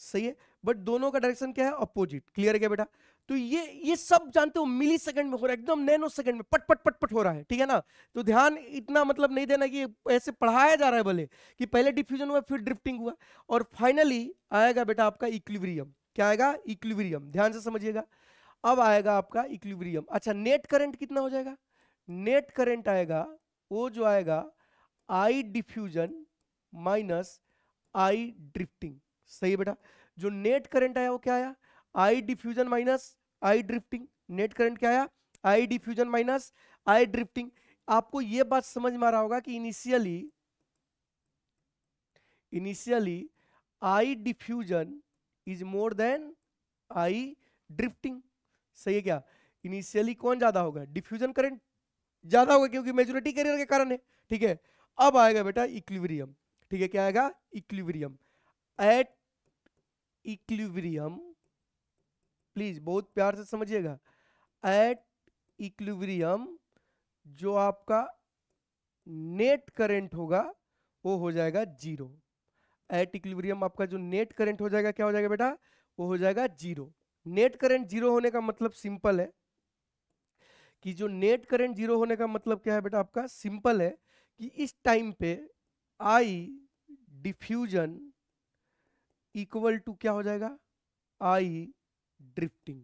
सही है, बट दोनों का डायरेक्शन क्या है? अपोजिट। क्लियर है क्या बेटा? तो ये सब जानते हो मिली सेकंड में हो रहा है, एकदम नैनो सेकंड में पट पट पट पट हो रहा है, ठीक है ना। तो ध्यान इतना मतलब नहीं देना कि ऐसे पढ़ाया जा रहा है भले कि पहले डिफ्यूजन हुआ फिर ड्रिफ्टिंग हुआ और फाइनली आएगा बेटा आपका इक्विलिब्रियम। क्या आएगा? इक्विलिब्रियम। ध्यान से समझिएगा, अब आएगा आपका इक्विलिब्रियम। अच्छा, नेट करंट कितना हो जाएगा? नेट करंट आएगा, वो जो आएगा आई डिफ्यूजन माइनस आई ड्रिफ्टिंग। सही है बेटा, जो नेट करंट आया वो क्या आया? I diffusion minus I drifting. Net current क्या आया? I diffusion minus I drifting. आपको ये बात समझ में आ रहा होगा कि initially I diffusion is more than I drifting. सही है क्या? इनिशियली कौन ज्यादा होगा? डिफ्यूजन करंट ज्यादा होगा क्योंकि मेजॉरिटी कैरियर के कारण है, ठीक है। अब आएगा बेटा इक्विलिब्रियम, ठीक है, क्या आएगा? इक्विलिब्रियम। एट इक्विलिब्रियम, प्लीज बहुत प्यार से समझिएगा, एट इक्विलिब्रियम जो आपका नेट करंट होगा वो हो जाएगा जीरो। एट इक्विलिब्रियम आपका जो नेट करंट हो जाएगा क्या हो जाएगा बेटा? वो हो जाएगा जीरो। नेट करंट जीरो होने का मतलब सिंपल है कि जो नेट करंट जीरो होने का मतलब क्या है बेटा? आपका सिंपल है कि इस टाइम पे आई डिफ्यूजन इक्वल टू क्या हो जाएगा? आई ड्रिफ्टिंग।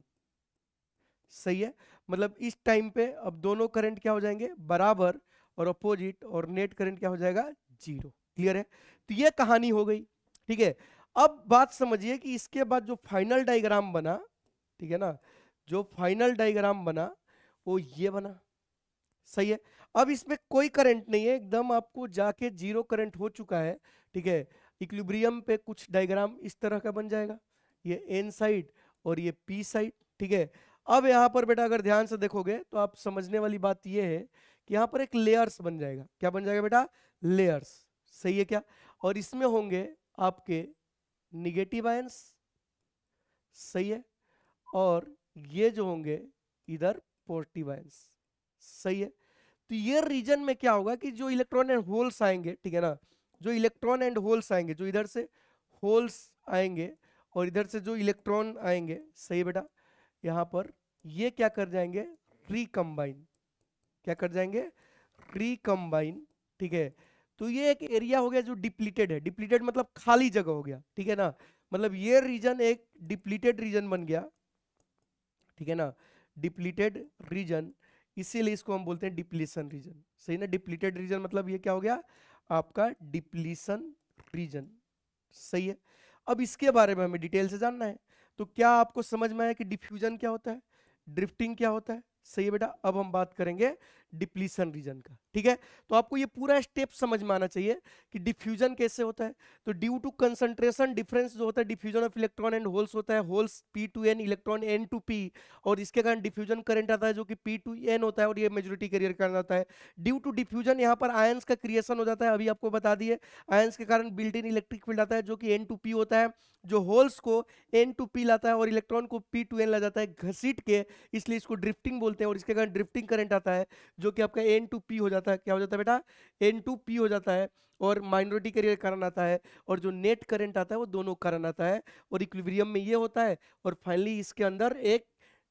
सही है, मतलब इस टाइम पे अब दोनों करंट क्या हो जाएंगे? बराबर और अपोजिट, और नेट करंट क्या हो जाएगा? जीरो। क्लियर है? तो ये कहानी हो गई, ठीक है। अब बात समझिए कि इसके बाद जो फाइनल डायग्राम बना, ठीक है ना, जो फाइनल डायग्राम बना वो ये बना। सही है, अब इसमें कोई करंट नहीं है, एकदम आपको जाके जीरो करंट हो चुका है, ठीक है। इक्विलिब्रियम पे कुछ डायग्राम इस तरह का बन जाएगा, ये एन साइड और ये पी साइड, ठीक है। अब यहाँ पर बेटा अगर ध्यान से देखोगे तो आप समझने वाली बात ये है कि यहाँ पर एक लेयर्स बन जाएगा। क्या बन जाएगा बेटा? लेयर्स। सही है क्या? और इसमें होंगे आपके निगेटिव आयंस। सही है, और ये जो होंगे इधर पॉजिटिव आयंस। सही है, तो ये रीजन में क्या होगा कि जो इलेक्ट्रॉन एंड होल्स आएंगे, ठीक है ना, जो इलेक्ट्रॉन एंड होल्स आएंगे, जो इधर से होल्स आएंगे और इधर से जो इलेक्ट्रॉन आएंगे, सही बेटा, यहाँ पर ये क्या कर जाएंगे? रिकम्बाइन। क्या कर जाएंगे? रिकम्बाइन, ठीक है। तो ये एक एरिया हो गया जो डिप्लीटेड है। डिप्लीटेड मतलब खाली जगह हो गया, ठीक है ना, मतलब ये रीजन एक डिप्लीटेड रीजन बन गया, ठीक है ना, डिप्लीटेड रीजन, इसीलिए इसको हम बोलते हैं डिप्लीशन रीजन। सही ना, डिप्लीटेड रीजन मतलब ये क्या हो गया? आपका डिप्लीशन रीजन। सही है, अब इसके बारे में हमें डिटेल से जानना है। तो क्या आपको समझ में आया कि डिफ्यूजन क्या होता है, ड्रिफ्टिंग क्या होता है? सही है बेटा, अब हम बात करेंगे डिप्लीशन रीजन का। ठीक है, तो आपको ये पूरा स्टेप समझ में आना चाहिए कि डिफ्यूजन कैसे होता है। तो ड्यू टू कंसंट्रेशन डिफरेंस जो होता है, diffusion of electron and holes होता है, होल्स P2N, इलेक्ट्रॉन N2P, और इसके कारण डिफ्यूजन करंट आता है जो कि P2N होता है, और ये मेजॉरिटी कैरियर करंट आता है। ड्यू टू डिफ्यूजन यहाँ पर आयंस का क्रिएशन हो जाता है, अभी आपको बता दिए, आयंस के कारण बिल्ट इन इलेक्ट्रिक फील्ड आता है जो कि N2P होता है, जो होल्स को N2P लाता है और इलेक्ट्रॉन को P2N ला जाता है घसीट के, इसलिए इसको ड्रिफ्टिंग बोलते हैं, और इसके कारण ड्रिफ्टिंग करंट आता है जो कि आपका N2P हो जाता है। क्या हो जाता है बेटा? N2P हो जाता है, और माइनॉरिटी कैरियर कारण आता है, और जो नेट करंट आता है वो दोनों कारण आता है, और इक्विलिब्रियम में ये होता है, और फाइनली इसके अंदर एक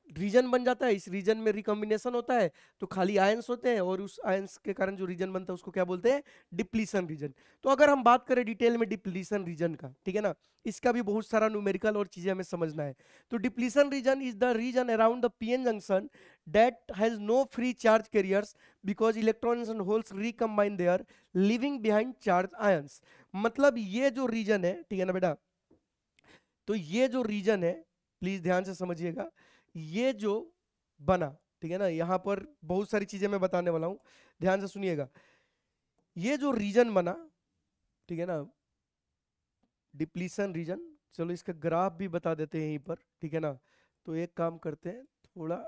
रीजन बन जाता है। इस रीजन में रिकॉम्बिनेशन होता है तो खाली आयंस होते हैं, और उस आयंस के कारण जो रीजन बनता है उसको क्या बोलते हैं? Depletion region. तो अगर हम बात करें डिटेल में डिप्लीशन रीजन का, ठीक है ना, इसका भी बहुत सारा न्यूमेरिकल और चीजें हमें समझना है। तो depletion region is the region around the PN junction that has no free charge carriers because electrons and holes recombine there leaving behind charge ions. मतलब ये जो रीजन है, ठीक है ना बेटा, तो ये जो रीजन है, प्लीज ध्यान से समझिएगा, ये जो बना, ठीक है ना, यहां पर बहुत सारी चीजें मैं बताने वाला हूं, ध्यान से सुनिएगा। ये जो रीजन बना, ठीक है ना, डिप्लीशन रीजन, चलो इसका ग्राफ भी बता देते हैं यहीं पर, ठीक है ना। तो एक काम करते हैं, थोड़ा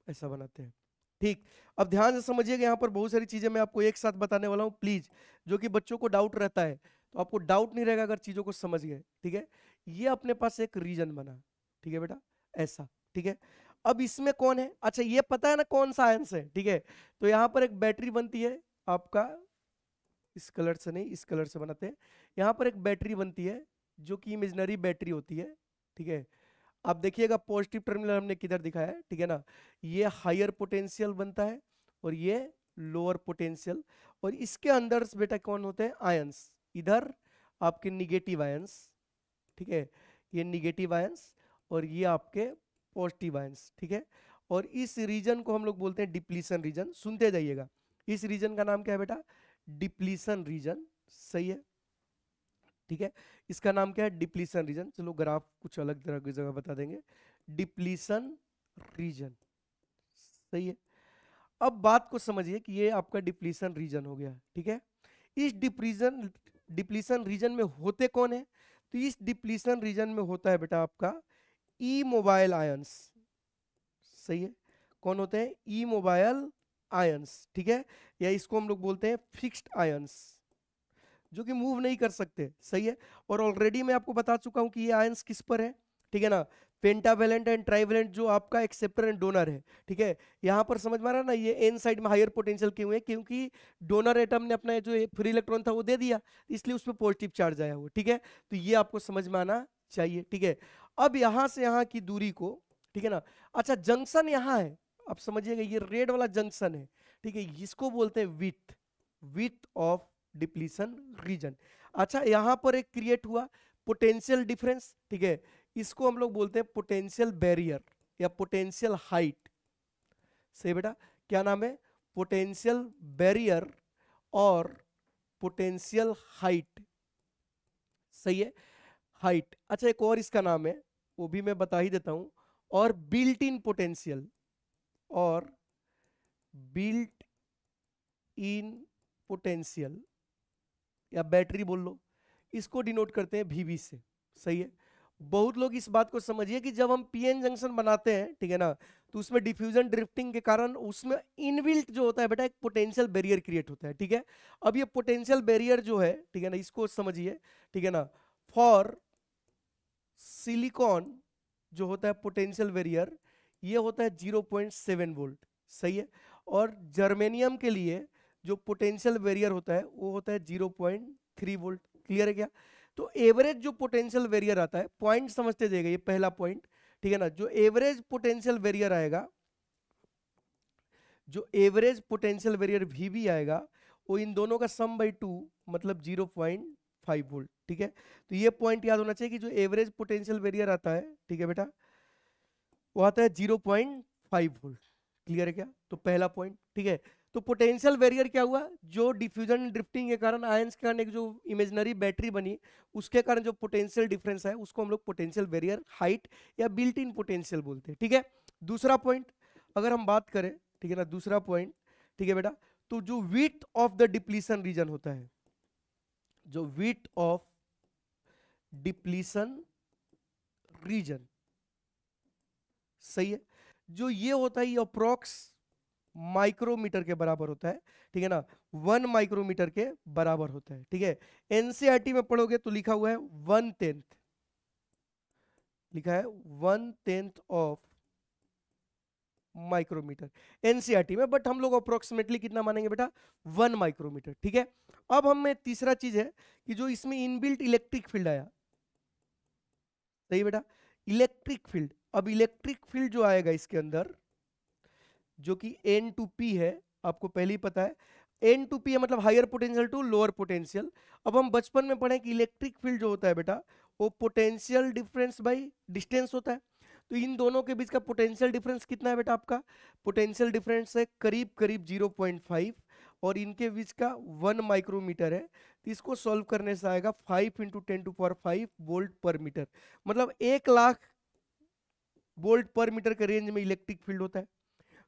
ऐसा बनाते हैं। ठीक, अब ध्यान से समझिएगा, यहाँ पर बहुत सारी चीजें मैं आपको एक साथ बताने वाला हूँ, प्लीज, जो कि बच्चों को डाउट रहता है, तो आपको डाउट नहीं रहेगा अगर चीजों को समझ गए। ठीक है, ये अपने पास एक रीजन बना, ठीक है बेटा, ऐसा। ठीक है, अब इसमें कौन है? अच्छा, ये पता है ना कौन सा आयंस है, ठीक है। तो यहाँ पर एक बैटरी बनती है आपका, इस कलर से नहीं, इस कलर से बनाते हैं। यहाँ पर एक बैटरी बनती है जो कि इमेजिनरी बैटरी होती है, ठीक है। आप देखिएगा पॉजिटिव टर्मिनल हमने किधर दिखाया है, ठीक है ना, ये हायर पोटेंशियल बनता है और ये लोअर पोटेंशियल, और इसके अंदर बेटा कौन होते हैं? आयंस। इधर आपके निगेटिव आयंस, ठीक है, ये निगेटिव आयंस, और ये आपके पॉजिटिव आयंस, ठीक है। और इस रीजन को हम लोग बोलते हैं डिप्लीशन रीजन। सुनते जाइएगा, इस रीजन का नाम क्या है बेटा? Depletion region. सही है, ठीक है, इसका नाम क्या है? Depletion region. चलो ग्राफ कुछ अलग तरह की जगह बता देंगे, डिप्लीशन रीजन। सही है, अब बात को समझिए कि ये आपका डिप्लीशन रीजन हो गया, ठीक है। इस डिप्लीशन रीजन में होते कौन है? तो इस डिप्लीशन रीजन में होता है बेटा आपका ई मोबाइल आयंस। सही है, कौन होते हैं? ई मोबाइल आयंस, ठीक है, या इसको हम लोग बोलते हैं फिक्स्ड आयंस, जो कि मूव नहीं कर सकते। सही है, और ऑलरेडी मैं आपको बता चुका हूं कि ये आयंस किस पर है, ठीक है ना, पेंटावेलेंट एंड ट्राइवेलेंट, जो आपका एक्सेप्टर एंड डोनर है, ठीक है। यहां पर समझ में आ रहा है ना, ये एन साइड में हायर पोटेंशियल क्यों है? क्योंकि डोनर एटम ने अपना जो फ्री इलेक्ट्रॉन था वो दे दिया, इसलिए उसमें पॉजिटिव चार्ज आया हुआ, ठीक है। तो ये आपको समझ में आना चाहिए, ठीक है। अब यहां से यहां की दूरी को, ठीक है ना, अच्छा जंक्शन यहां है, आप समझिएगा, ये रेड वाला जंक्शन है, ठीक है, इसको बोलते हैं with, width of depletion region. अच्छा, यहां पर एक क्रिएट हुआ पोटेंशियल डिफरेंस, ठीक है, इसको हम लोग बोलते हैं पोटेंशियल बैरियर या पोटेंशियल हाइट। सही बेटा, क्या नाम है? पोटेंशियल बैरियर और पोटेंशियल हाइट। सही है, हाइट। अच्छा, एक और इसका नाम है, वो भी मैं बता ही देता हूं, और बिल्ट इन पोटेंशियल, और बिल्ट इन पोटेंशियल या बैटरी बोल लो, इसको डिनोट करते हैं VB से। सही है, बहुत लोग इस बात को समझिए कि जब हम पीएन जंक्शन बनाते हैं, ठीक है ना, तो उसमें डिफ्यूजन ड्रिफ्टिंग के कारण उसमें इनबिल्ट जो होता है बेटा एक पोटेंशियल बैरियर क्रिएट होता है, ठीक है। अब ये पोटेंशियल बैरियर जो है, ठीक है ना, इसको समझिए, ठीक है ना, फॉर सिलिकॉन जो होता है पोटेंशियल बैरियर, ये होता है 0.7 वोल्ट। सही है, और जर्मेनियम के लिए जो पोटेंशियल बैरियर होता है वो होता है 0.3 वोल्ट। क्लियर है क्या? तो एवरेज जो पोटेंशियल बैरियर आता है, पॉइंट समझते जाइएगा, ये पहला पॉइंट, ठीक है ना, जो एवरेज पोटेंशियल बैरियर आएगा, जो एवरेज पोटेंशियल बैरियर VB आएगा, वो इन दोनों का सम बाई 2 मतलब 0.5 वोल्ट। ठीक है, तो ये पॉइंट याद होना चाहिए कि जो एवरेज पोटेंशियल बैरियर आता है, ठीक है बेटा, वो आता है 0.5 वोल्ट। क्लियर है क्या? तो पहला पॉइंट, ठीक है। तो पोटेंशियल बैरियर क्या हुआ? जो डिफ्यूजन ड्रिफ्टिंग के कारण आयंस के कारण एक जो इमेजिनरी बैटरी बनी, उसके कारण जो पोटेंशियल डिफरेंस है उसको हम लोग पोटेंशियल बैरियर हाइट या बिल्ट इन पोटेंशियल बोलते हैं। ठीक है, दूसरा पॉइंट अगर हम बात करें, ठीक है ना, दूसरा पॉइंट, ठीक है बेटा। तो जो width of the depletion reason होता है, जो विड्थ ऑफ डिप्लीशन रीजन, सही है, जो ये होता है ये अप्रोक्स माइक्रोमीटर के बराबर होता है, ठीक है ना, 1 माइक्रोमीटर के बराबर होता है, ठीक है। एनसीईआरटी में पढ़ोगे तो लिखा हुआ है 1/10, लिखा है 1/10 ऑफ माइक्रोमीटर एनसीईआरटी में, बट हम लोग अप्रोक्सीमेटली कितना मानेंगे बेटा, 1 माइक्रोमीटर, ठीक है। अब हमें तीसरा चीज है कि जो इसमें इनबिल्ट इलेक्ट्रिक फील्ड आया, सही बेटा, इलेक्ट्रिक फील्ड। अब इलेक्ट्रिक फील्ड जो आएगा इसके अंदर, जो कि N2P है, आपको पहले ही पता है N2P है मतलब higher potential to lower potential. अब हम बचपन में पढ़े कि इलेक्ट्रिक फील्ड जो होता है बेटा वो पोटेंशियल डिफरेंस बाय डिस्टेंस होता है। तो इन दोनों के बीच का पोटेंशियल डिफरेंस कितना है बेटा, आपका पोटेंशियल डिफरेंस है करीब करीब 0.5 और इनके बीच का 1 माइक्रोमीटर है। तो इसको सॉल्व करने से आएगा 5 × 10⁵ वोल्ट पर मीटर, मतलब 1 लाख वोल्ट पर मीटर के रेंज में इलेक्ट्रिक फील्ड होता है।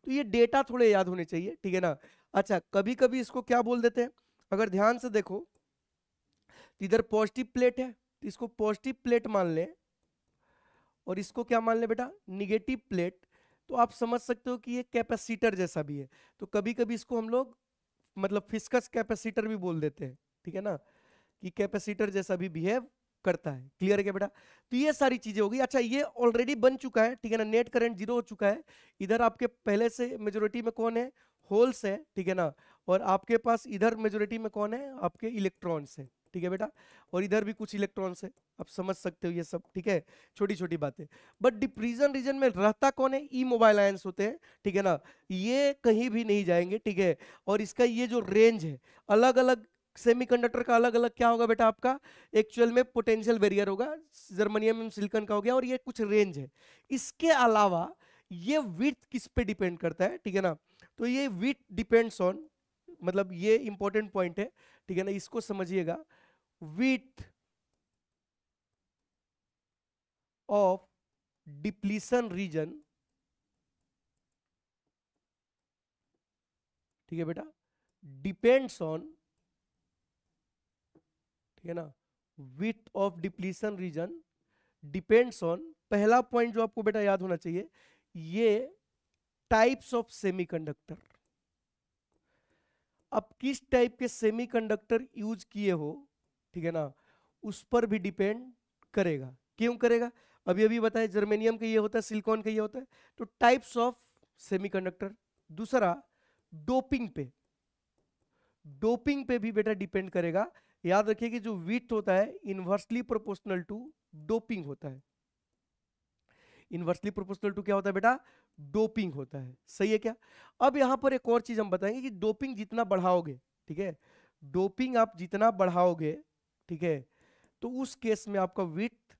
तो ये डेटा थोड़े याद होने चाहिए, ठीक है ना। अच्छा, कभी कभी इसको क्या बोल देते हैं, अगर ध्यान से देखो तो इधर पॉजिटिव प्लेट है तो इसको पॉजिटिव प्लेट मान ले और इसको क्या मान ले बेटा, निगेटिव प्लेट। तो आप समझ सकते हो कि ये कैपेसिटर जैसा भी है। तो कभी कभी इसको हम लोग मतलब फिस्कस कैपेसिटर भी बोल देते हैं, ठीक है ना, कि कैपेसिटर जैसा भी बिहेव करता है। क्लियर है क्या बेटा। तो ये सारी चीजें होगी। अच्छा, ये ऑलरेडी बन चुका है, ठीक है ना, नेट करंट 0 हो चुका है। इधर आपके पहले से मेजोरिटी में कौन है, होल्स है, ठीक है ना, और आपके पास इधर मेजोरिटी में कौन है, आपके इलेक्ट्रॉन्स है, ठीक है बेटा, और इधर भी कुछ इलेक्ट्रॉन्स है। आप समझ सकते हो ये सब, ठीक है, छोटी छोटी बातें। बट डिप्रीजन रीजन में रहता कौन है, ई मोबाइल आयंस होते हैं, ठीक है ना, ये कहीं भी नहीं जाएंगे, ठीक है। और इसका ये जो रेंज है, अलग अलग सेमीकंडक्टर का अलग अलग क्या होगा बेटा, आपका एक्चुअल में पोटेंशियल बैरियर होगा, जर्मनियम सिलिकॉन का हो गया, और ये कुछ रेंज है। इसके अलावा ये विड्थ किस पे डिपेंड करता है, ठीक है ना, तो ये विड्थ डिपेंड्स ऑन, मतलब ये इंपॉर्टेंट पॉइंट है, ठीक है ना, इसको समझिएगा, विड्थ ऑफ डिप्लीशन रीजन, ठीक है बेटा, डिपेंड्स ऑन, ठीक है ना, width of depletion region depends on, पहला पॉइंट जो आपको बेटा याद होना चाहिए, ये टाइप्स ऑफ सेमीकंडक्टर। अब किस टाइप के सेमीकंडक्टर यूज किए हो, ठीक है ना, उस पर भी डिपेंड करेगा। क्यों करेगा, अभी अभी बताया, जर्मेनियम का ये होता है, सिलिकॉन का ये होता है। तो टाइप्स ऑफ सेमीकंडक्टर। दूसरा, डोपिंग पे, डोपिंग पे भी बेटा डिपेंड करेगा। याद रखिए कि जो विड्थ होता है इनवर्सली प्रोपोर्शनल टू डोपिंग होता है। इनवर्सली प्रोपोर्शनल टू क्या होता है बेटा, डोपिंग होता है, सही है क्या। अब यहां पर एक और चीज हम बताएंगे कि डोपिंग जितना बढ़ाओगे, ठीक है, डोपिंग आप जितना बढ़ाओगे, ठीक है, तो उस केस में आपका विड्थ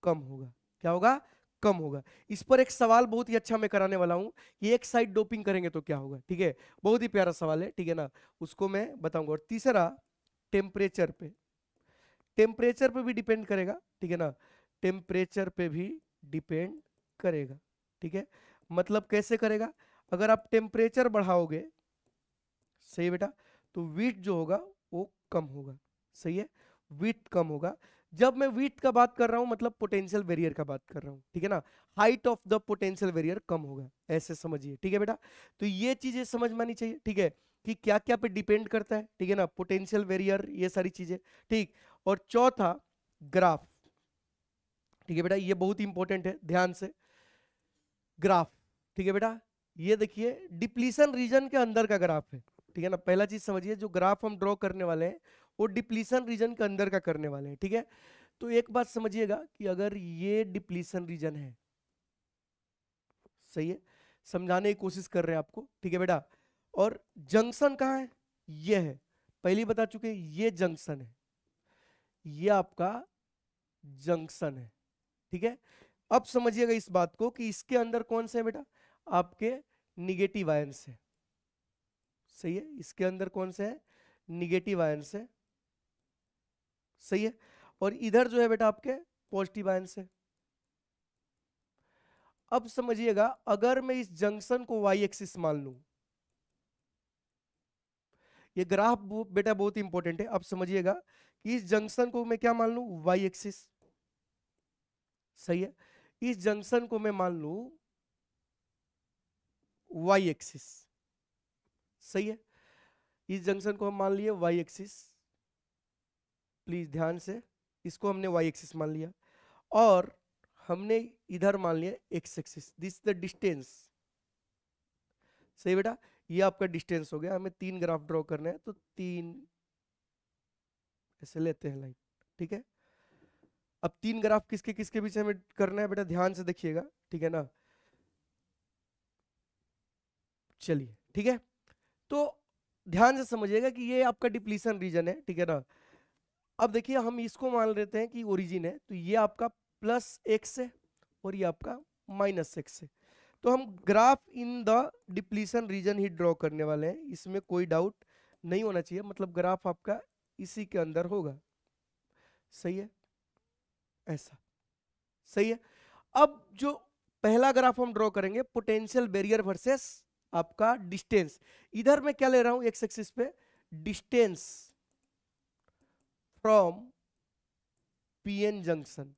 कम होगा। क्या होगा, कम होगा। इस पर एक सवाल बहुत ही अच्छा मैं कराने वाला हूं कि एक साइड डोपिंग करेंगे तो क्या होगा, ठीक है, बहुत ही प्यारा सवाल है, ठीक है ना, उसको मैं बताऊंगा। और तीसरा, टेम्परेचर पे, टेम्परेचर पे भी डिपेंड करेगा, ठीक है ना, टेम्परेचर पे भी डिपेंड करेगा, ठीक है। मतलब कैसे करेगा, अगर आप टेम्परेचर बढ़ाओगे, सही बेटा, तो विड्थ जो होगा वो कम होगा, सही है, विड्थ कम होगा। जब मैं विड्थ का बात कर रहा हूं मतलब पोटेंशियल बैरियर का बात कर रहा हूं, ठीक है ना, height of the potential barrier कम होगा, ऐसे समझिए, ठीक है बेटा। तो ये चीजें समझ में आनी चाहिए, ठीक है, कि क्या क्या पे डिपेंड करता है, ठीक है ना, पोटेंशियल बैरियर, ये सारी चीजें, ठीक। और चौथा, ग्राफ, ठीक है बेटा, ये बहुत इंपॉर्टेंट है, ध्यान से, ग्राफ, ठीक है बेटा। ये देखिए डिप्लीशन रीजन के अंदर का ग्राफ है, ठीक है ना, पहला चीज समझिए, जो ग्राफ हम ड्रॉ करने वाले हैं वो डिप्लीशन रीजन के अंदर का करने वाले हैं, ठीक है। तो एक बात समझिएगा कि अगर ये डिप्लीशन रीजन है, सही है, समझाने की कोशिश कर रहे हैं आपको, ठीक है बेटा, और जंक्शन कहाँ है, ये है, पहले बता चुके, ये जंक्शन है, ये आपका जंक्शन है, ठीक है। अब समझिएगा इस बात को कि इसके अंदर कौन से है बेटा, आपके निगेटिव आयंस है, सही है, इसके अंदर कौन से है, निगेटिव आयंस है, सही है, और इधर जो है बेटा आपके पॉजिटिव आयंस है। अब समझिएगा, अगर मैं इस जंक्शन को वाई एक्सिस मान लूं, ये ग्राफ बेटा बहुत इंपॉर्टेंट है, आप समझिएगा कि इस जंक्शन को मैं क्या मान लूं, वाई एक्सिस, सही है। इस जंक्शन को मैं मान लूं वाई एक्सिस, सही है। इस जंक्शन को हम मान लिए वाई एक्सिस, प्लीज ध्यान से, इसको हमने वाई एक्सिस मान लिया, और हमने इधर मान लिया x axis, this the distance, सही बेटा। ये आपका डिस्टेंस हो गया। हमें 3 ग्राफ ड्रॉ करना है, तो 3 ऐसे लेते हैं लाइन, ठीक है। अब 3 ग्राफ किसके किसके बीच हमें करना है बेटा, ध्यान से देखिएगा, ठीक है ना। चलिए ठीक है, तो ध्यान से समझिएगा कि ये आपका डिप्लीशन रीजन है, ठीक है ना। अब देखिए हम इसको मान लेते हैं कि ओरिजिन है, तो ये आपका प्लस एक्स है और ये आपका माइनस एक्स है। तो हम graph in the depletion reason he draw करने वाले हैं, इसमें कोई डाउट नहीं होना चाहिए। मतलब ग्राफ आपका इसी के अंदर होगा, सही है, ऐसा, सही है। अब जो पहला ग्राफ हम ड्रॉ करेंगे, पोटेंशियल बैरियर वर्सेस आपका डिस्टेंस। इधर मैं क्या ले रहा हूं एक्स एक्सिस पे, डिस्टेंस फ्रॉम पीएन जंक्शन,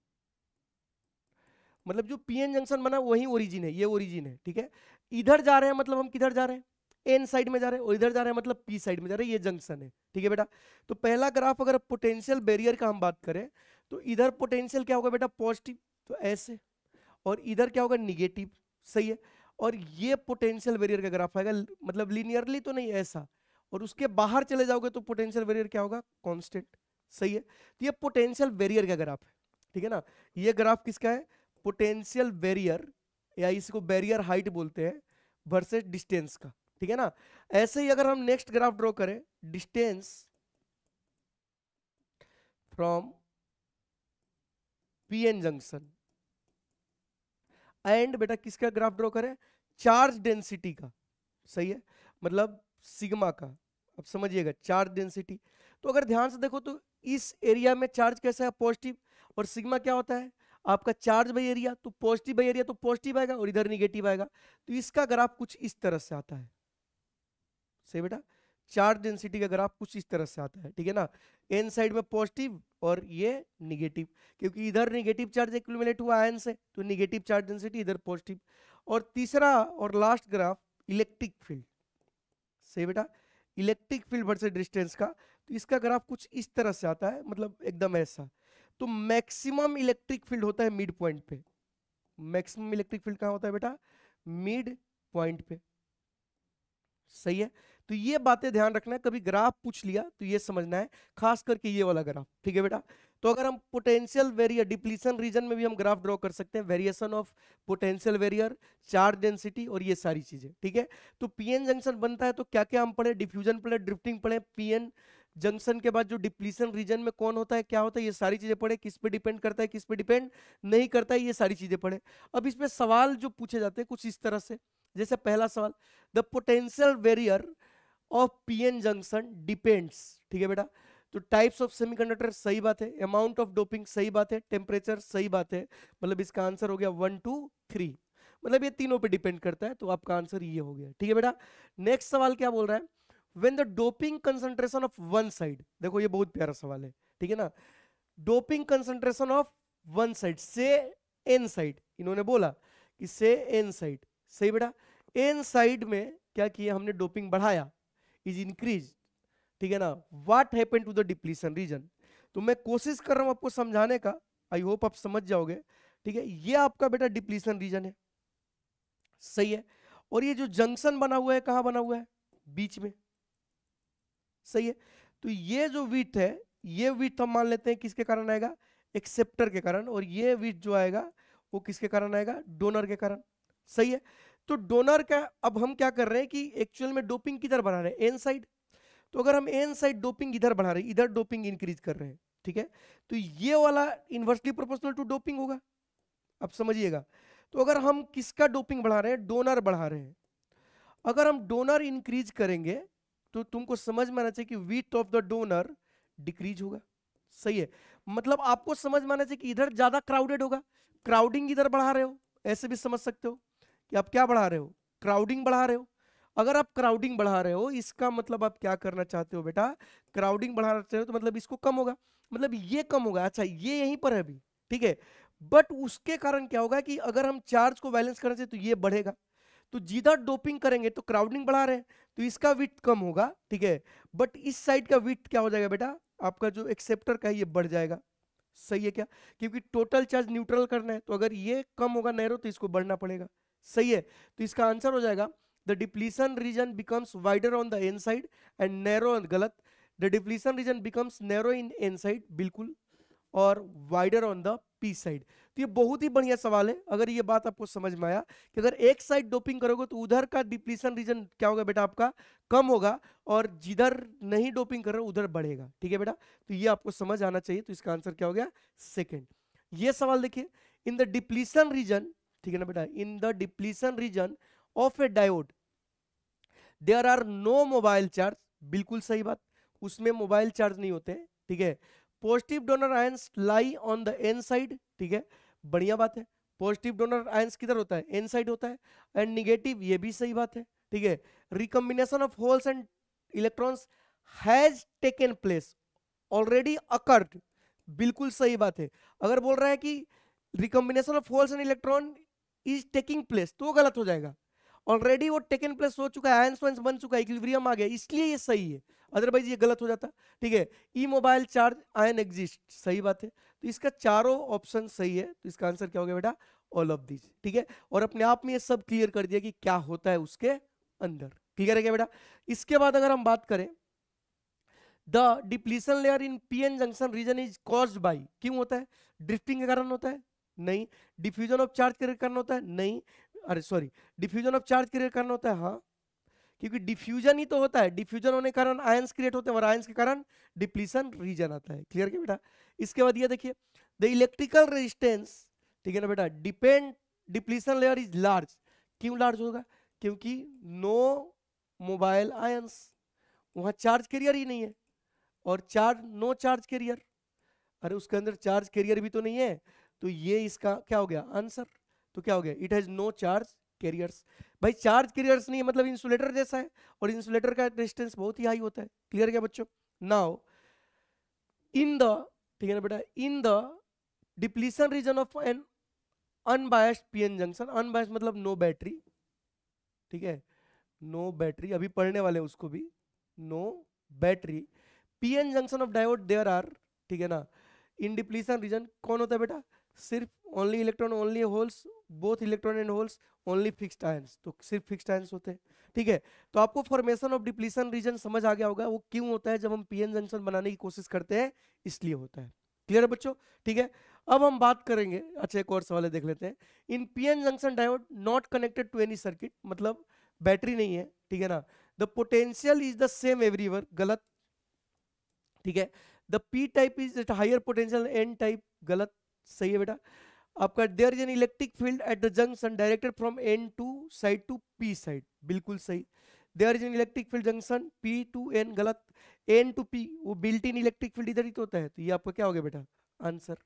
मतलब जो पीएन जंक्शन बना वही ओरिजिन है, ये ओरिजिन है, ठीक है। इधर जा रहे हैं मतलब हम किधर जा रहे हैं, एन साइड में जा रहे हैं, और इधर जा रहे हैं मतलब पी साइड में जा रहे हैं, ये जंक्शन है, ठीक है बेटा। तो पहला ग्राफ अगर पोटेंशियल बैरियर का हम बात करें, तो इधर पोटेंशियल क्या होगा बेटा, पॉजिटिव, तो ऐसे, और इधर क्या होगा, निगेटिव, सही है। और ये पोटेंशियल बैरियर का ग्राफ आएगा, मतलब लीनियरली तो नहीं, ऐसा, और उसके बाहर चले जाओगे तो पोटेंशियल बैरियर क्या होगा, कांस्टेंट, सही है। तो ये पोटेंशियल बैरियर का ग्राफ है, ठीक है ना। ये ग्राफ किसका है, पोटेंशियल बैरियर, या इसको बैरियर हाइट बोलते हैं, वर्सेस डिस्टेंस का, ठीक है ना। ऐसे ही अगर हम नेक्स्ट ग्राफ ड्रॉ करें, distance from PN junction, and बेटा किसका ग्राफ ड्रॉ करें, चार्ज डेंसिटी का, सही है, मतलब सिग्मा का। अब समझिएगा चार्ज डेंसिटी, तो अगर ध्यान से देखो तो इस एरिया में चार्ज कैसा है, पॉजिटिव, और सिग्मा क्या होता है आपका चार्ज बाई एरिया, तो पॉजिटिव बाई एरिया तो पॉजिटिव आएगा और इधर निगेटिव आएगा। तो इसका ग्राफ कुछ इस तरह से आता है, सही बेटा, चार्ज डेंसिटी का ग्राफ कुछ इस तरह से आता है, ठीक है ना। एन साइड में पॉजिटिव और ये निगेटिव, क्योंकि इधर निगेटिव चार्ज एक्यूमुलेट हुआ आयन से, तो निगेटिव चार्ज डेंसिटी, इधर पॉजिटिव। और तीसरा और लास्ट ग्राफ इलेक्ट्रिक फील्ड, सही बेटा, इलेक्ट्रिक फील्ड वर्सेस डिस्टेंस का, तो इसका ग्राफ कुछ इस तरह से आता है, मतलब एकदम ऐसा। तो मैक्सिमम इलेक्ट्रिक फील्ड होता है मिड पॉइंट पे, मैक्सिमम इलेक्ट्रिक फील्ड कहां होता है बेटा, मिड पॉइंट पे, सही है। तो ये बातें ध्यान रखना है, कभी ग्राफ पूछ लिया तो ये समझना है, खास करके ये वाला ग्राफ, ठीक है बेटा। तो अगर हम पोटेंशियल वेरियर डिप्लीशन रीजन में भी हम ग्राफ ड्रॉ कर सकते हैं, variation of potential barrier, charge density और ये सारी चीजें, ठीक है। तो पीएन जंक्शन बनता है तो क्या क्या हम पढ़े, डिफ्यूजन पढ़े, ड्रिफ्टिंग पढ़े, पीएन जंक्शन के बाद जो डिप्लीशन रीजन में कौन होता है, क्या होता है, ये सारी चीजें पढ़े, किस पे डिपेंड करता है, किस पे डिपेंड नहीं करता है, ये सारी चीजें पढ़े। अब इसमें सवाल जो पूछे जाते हैं कुछ इस तरह से, जैसे पहला सवाल, the potential barrier of PN junction depends, ठीक है बेटा। तो टाइप्स ऑफ सेमीकंडक्टर सही बात है, अमाउंट ऑफ डोपिंग सही बात है, टेम्परेचर सही बात है, मतलब इसका आंसर हो गया 1 2 3, मतलब ये तीनों पे डिपेंड करता है, तो आपका आंसर ये हो गया, ठीक है बेटा। नेक्स्ट सवाल क्या बोल रहा है, when the doping concentration of one side, देखो ये बहुत प्यारा सवाल है, ठीक है ना। Doping concentration of one side से एन साइड, इन्होंने बोला कि से एन साइड, सही बेटा। एन साइड में क्या किया हमने, डोपिंग बढ़ाया, इज इंक्रीज, ठीक है ना। What happened to the depletion region, तो मैं कोशिश कर रहा हूं आपको समझाने का, आई होप आप समझ जाओगे, ठीक है। ये आपका बेटा डिप्लीशन रीजन है, सही है। और ये जो जंक्शन बना हुआ है कहां बना हुआ है, बीच में, सही है। तो ये जो विड्थ है, ये विड्थ हम मान लेते हैं किसके कारण आएगा, एक्सेप्टर के कारण, और ये विड्थ जो आएगा वो किसके कारण आएगा, डोनर के कारण, सही है। तो डोनर का अब हम क्या कर रहे हैं कि एक्चुअल में डोपिंग किधर बढ़ा रहे हैं, एन साइड। तो अगर हम एन साइड डोपिंग इधर बढ़ा रहे हैं, इधर डोपिंग इंक्रीज कर रहे हैं, ठीक है, तो ये वाला इनवर्सली प्रोपोर्शनल टू डोपिंग होगा, अब समझिएगा। तो अगर हम किसका डोपिंग बढ़ा रहे हैं, डोनर बढ़ा रहे हैं, अगर हम डोनर इंक्रीज करेंगे तो तुमको समझ में आना चाहिए कि width of the donor decrease होगा, सही है। मतलब आपको समझ में आना चाहिए कि इधर ज्यादा क्राउडेड होगा, क्राउडिंग इधर बढ़ा रहे हो, ऐसे भी समझ सकते हो कि आप क्या बढ़ा रहे हो, क्राउडिंग बढ़ा रहे हो। अगर आप क्राउडिंग बढ़ा रहे हो, इसका मतलब आप क्या करना चाहते हो बेटा, क्राउडिंग बढ़ाना चाहते हो तो मतलब इसको कम होगा, मतलब ये कम होगा। अच्छा ये यहीं पर है अभी, ठीक है, बट उसके कारण क्या होगा कि अगर हम चार्ज को बैलेंस करने से तो ये बढ़ेगा, तो जिधर डोपिंग करेंगे तो क्राउडिंग बढ़ा रहे हैं तो इसका विड्थ कम होगा, ठीक है, बट इस साइड का विड्थ क्या हो जाएगा बेटा, आपका जो एक्सेप्टर का है ये बढ़ जाएगा। सही है क्या, क्योंकि टोटल चार्ज न्यूट्रल करना है, तो अगर ये कम होगा नैरो तो इसको बढ़ना पड़ेगा। सही है, तो इसका आंसर हो जाएगा the depletion region becomes wider on the N side and narrow, गलत, the depletion region becomes narrow in N side, बिल्कुल, और wider on the P side. तो ये बहुत ही बढ़िया सवाल है, अगर ये बात आपको समझ में आया कि अगर एक साइड डोपिंग करोगे तो उधर का डिप्लीशन रीजन क्या होगा बेटा, आपका कम होगा, और जिधर नहीं डोपिंग कर रहे हो उधर बढ़ेगा। ठीक है बेटा, तो ये आपको समझ आना चाहिए, तो इसका आंसर क्या हो गया, सेकेंड। ये सवाल देखिए, इन द डिप्लीशन रीजन, ठीक है ना बेटा, in the depletion region of a diode there are no mobile charge, बिल्कुल सही बात, उसमें मोबाइल चार्ज नहीं होते, ठीक है। Positive donor ions lie on the N side, ठीक है, बढ़िया बात है, पॉजिटिव डोनर आयंस किधर होता है, एन साइड होता है, एंड निगेटिव, ये भी सही बात है, ठीक है। Recombination of holes and electrons has taken place, already occurred, बिल्कुल सही बात है। अगर बोल रहा है कि recombination of holes and electron is taking place तो गलत हो जाएगा, ऑलरेडी वो टेकन प्लेस हो चुका है, आयंस वायंस बन चुका है, इक्विलिब्रियम आ गया, इसलिए ये सही है, अदरवाइज ये गलत हो जाता। ठीक है, ई मोबाइल चार्ज आयन एग्जिस्ट, सही बात है, तो इसका चारों ऑप्शन सही है, तो इसका आंसर क्या हो गया बेटा, ऑल ऑफ दिस। ठीक है, और अपने आप में ये सब क्लियर कर दिया कि क्या होता है उसके अंदर, क्लियर है क्या बेटा। इसके बाद अगर हम बात करें, the depletion layer in PN junction region is caused by, क्यों होता है, ड्रिफ्टिंग के कारण होता है, नहीं, डिफ्यूजन ऑफ चार्ज के कारण होता है, नहीं, अरे sorry, diffusion of charge create करना होता है, हाँ, क्योंकि डिफ्यूजन ही तो होता है, डिफ्यूजन होने के कारण आयंस क्रिएट होते हैं और आयंस के कारण डिप्लीशन रीजन आता है, क्लियर क्या बेटा। इसके बाद ये देखिए, द इलेक्ट्रिकल रेजिस्टेंस, ठीक है ना बेटा, depend depletion layer is large, क्यों लार्ज होगा, क्योंकि नो मोबाइल आयंस, वहां चार्ज कैरियर ही नहीं है, और चार्ज नो चार्ज कैरियर, अरे उसके अंदर चार्ज कैरियर भी तो नहीं है, तो ये इसका क्या हो गया आंसर, तो क्या हो गया, it has no charge carriers. भाई चार्ज कैरियर्स नहीं है मतलब इंसुलेटर जैसा है, और इंसुलेटर का रेजिस्टेंस बहुत ही हाई होता है, क्लियर क्या बच्चों। नाउ इन द, ठीक है ना बेटा, in the depletion region of N unbiased PN junction, unbiased मतलब नो बैटरी, ठीक है, नो बैटरी, अभी पढ़ने वाले हैं उसको भी, no battery, PN junction of diode there are, ठीक है ना, इन डिप्लीशन रीजन कौन होता है बेटा, सिर्फ only electron only holes, both electron and holes, only fixed ions, तो सिर्फ फिक्स्ड आयंस होते हैं। ठीक है, तो आपको फॉर्मेशन ऑफ डिप्लीशन रीजन समझ आ गया होगा, वो क्यों होता है, जब हम पीएन जंक्शन बनाने की कोशिश करते हैं इसलिए होता है, क्लियर है बच्चों। ठीक है, अब हम बात करेंगे, अच्छा एक और सवाल देख लेते हैं, in PN junction diode not connected to any circuit, मतलब बैटरी नहीं है, ठीक है ना, the potential is the same everywhere, गलत, ठीक है, the P type is at higher potential, N type, गलत, सही है बेटा। आपका there is an electric field at the junction directed from N to side to P side, बिल्कुल सही। There is an electric field junction P to N, गलत, एन टू पी, वो बिल्ट इन इलेक्ट्रिक फील्ड इधर ही तो होता है, तो ये आपका क्या हो गया बेटा आंसर।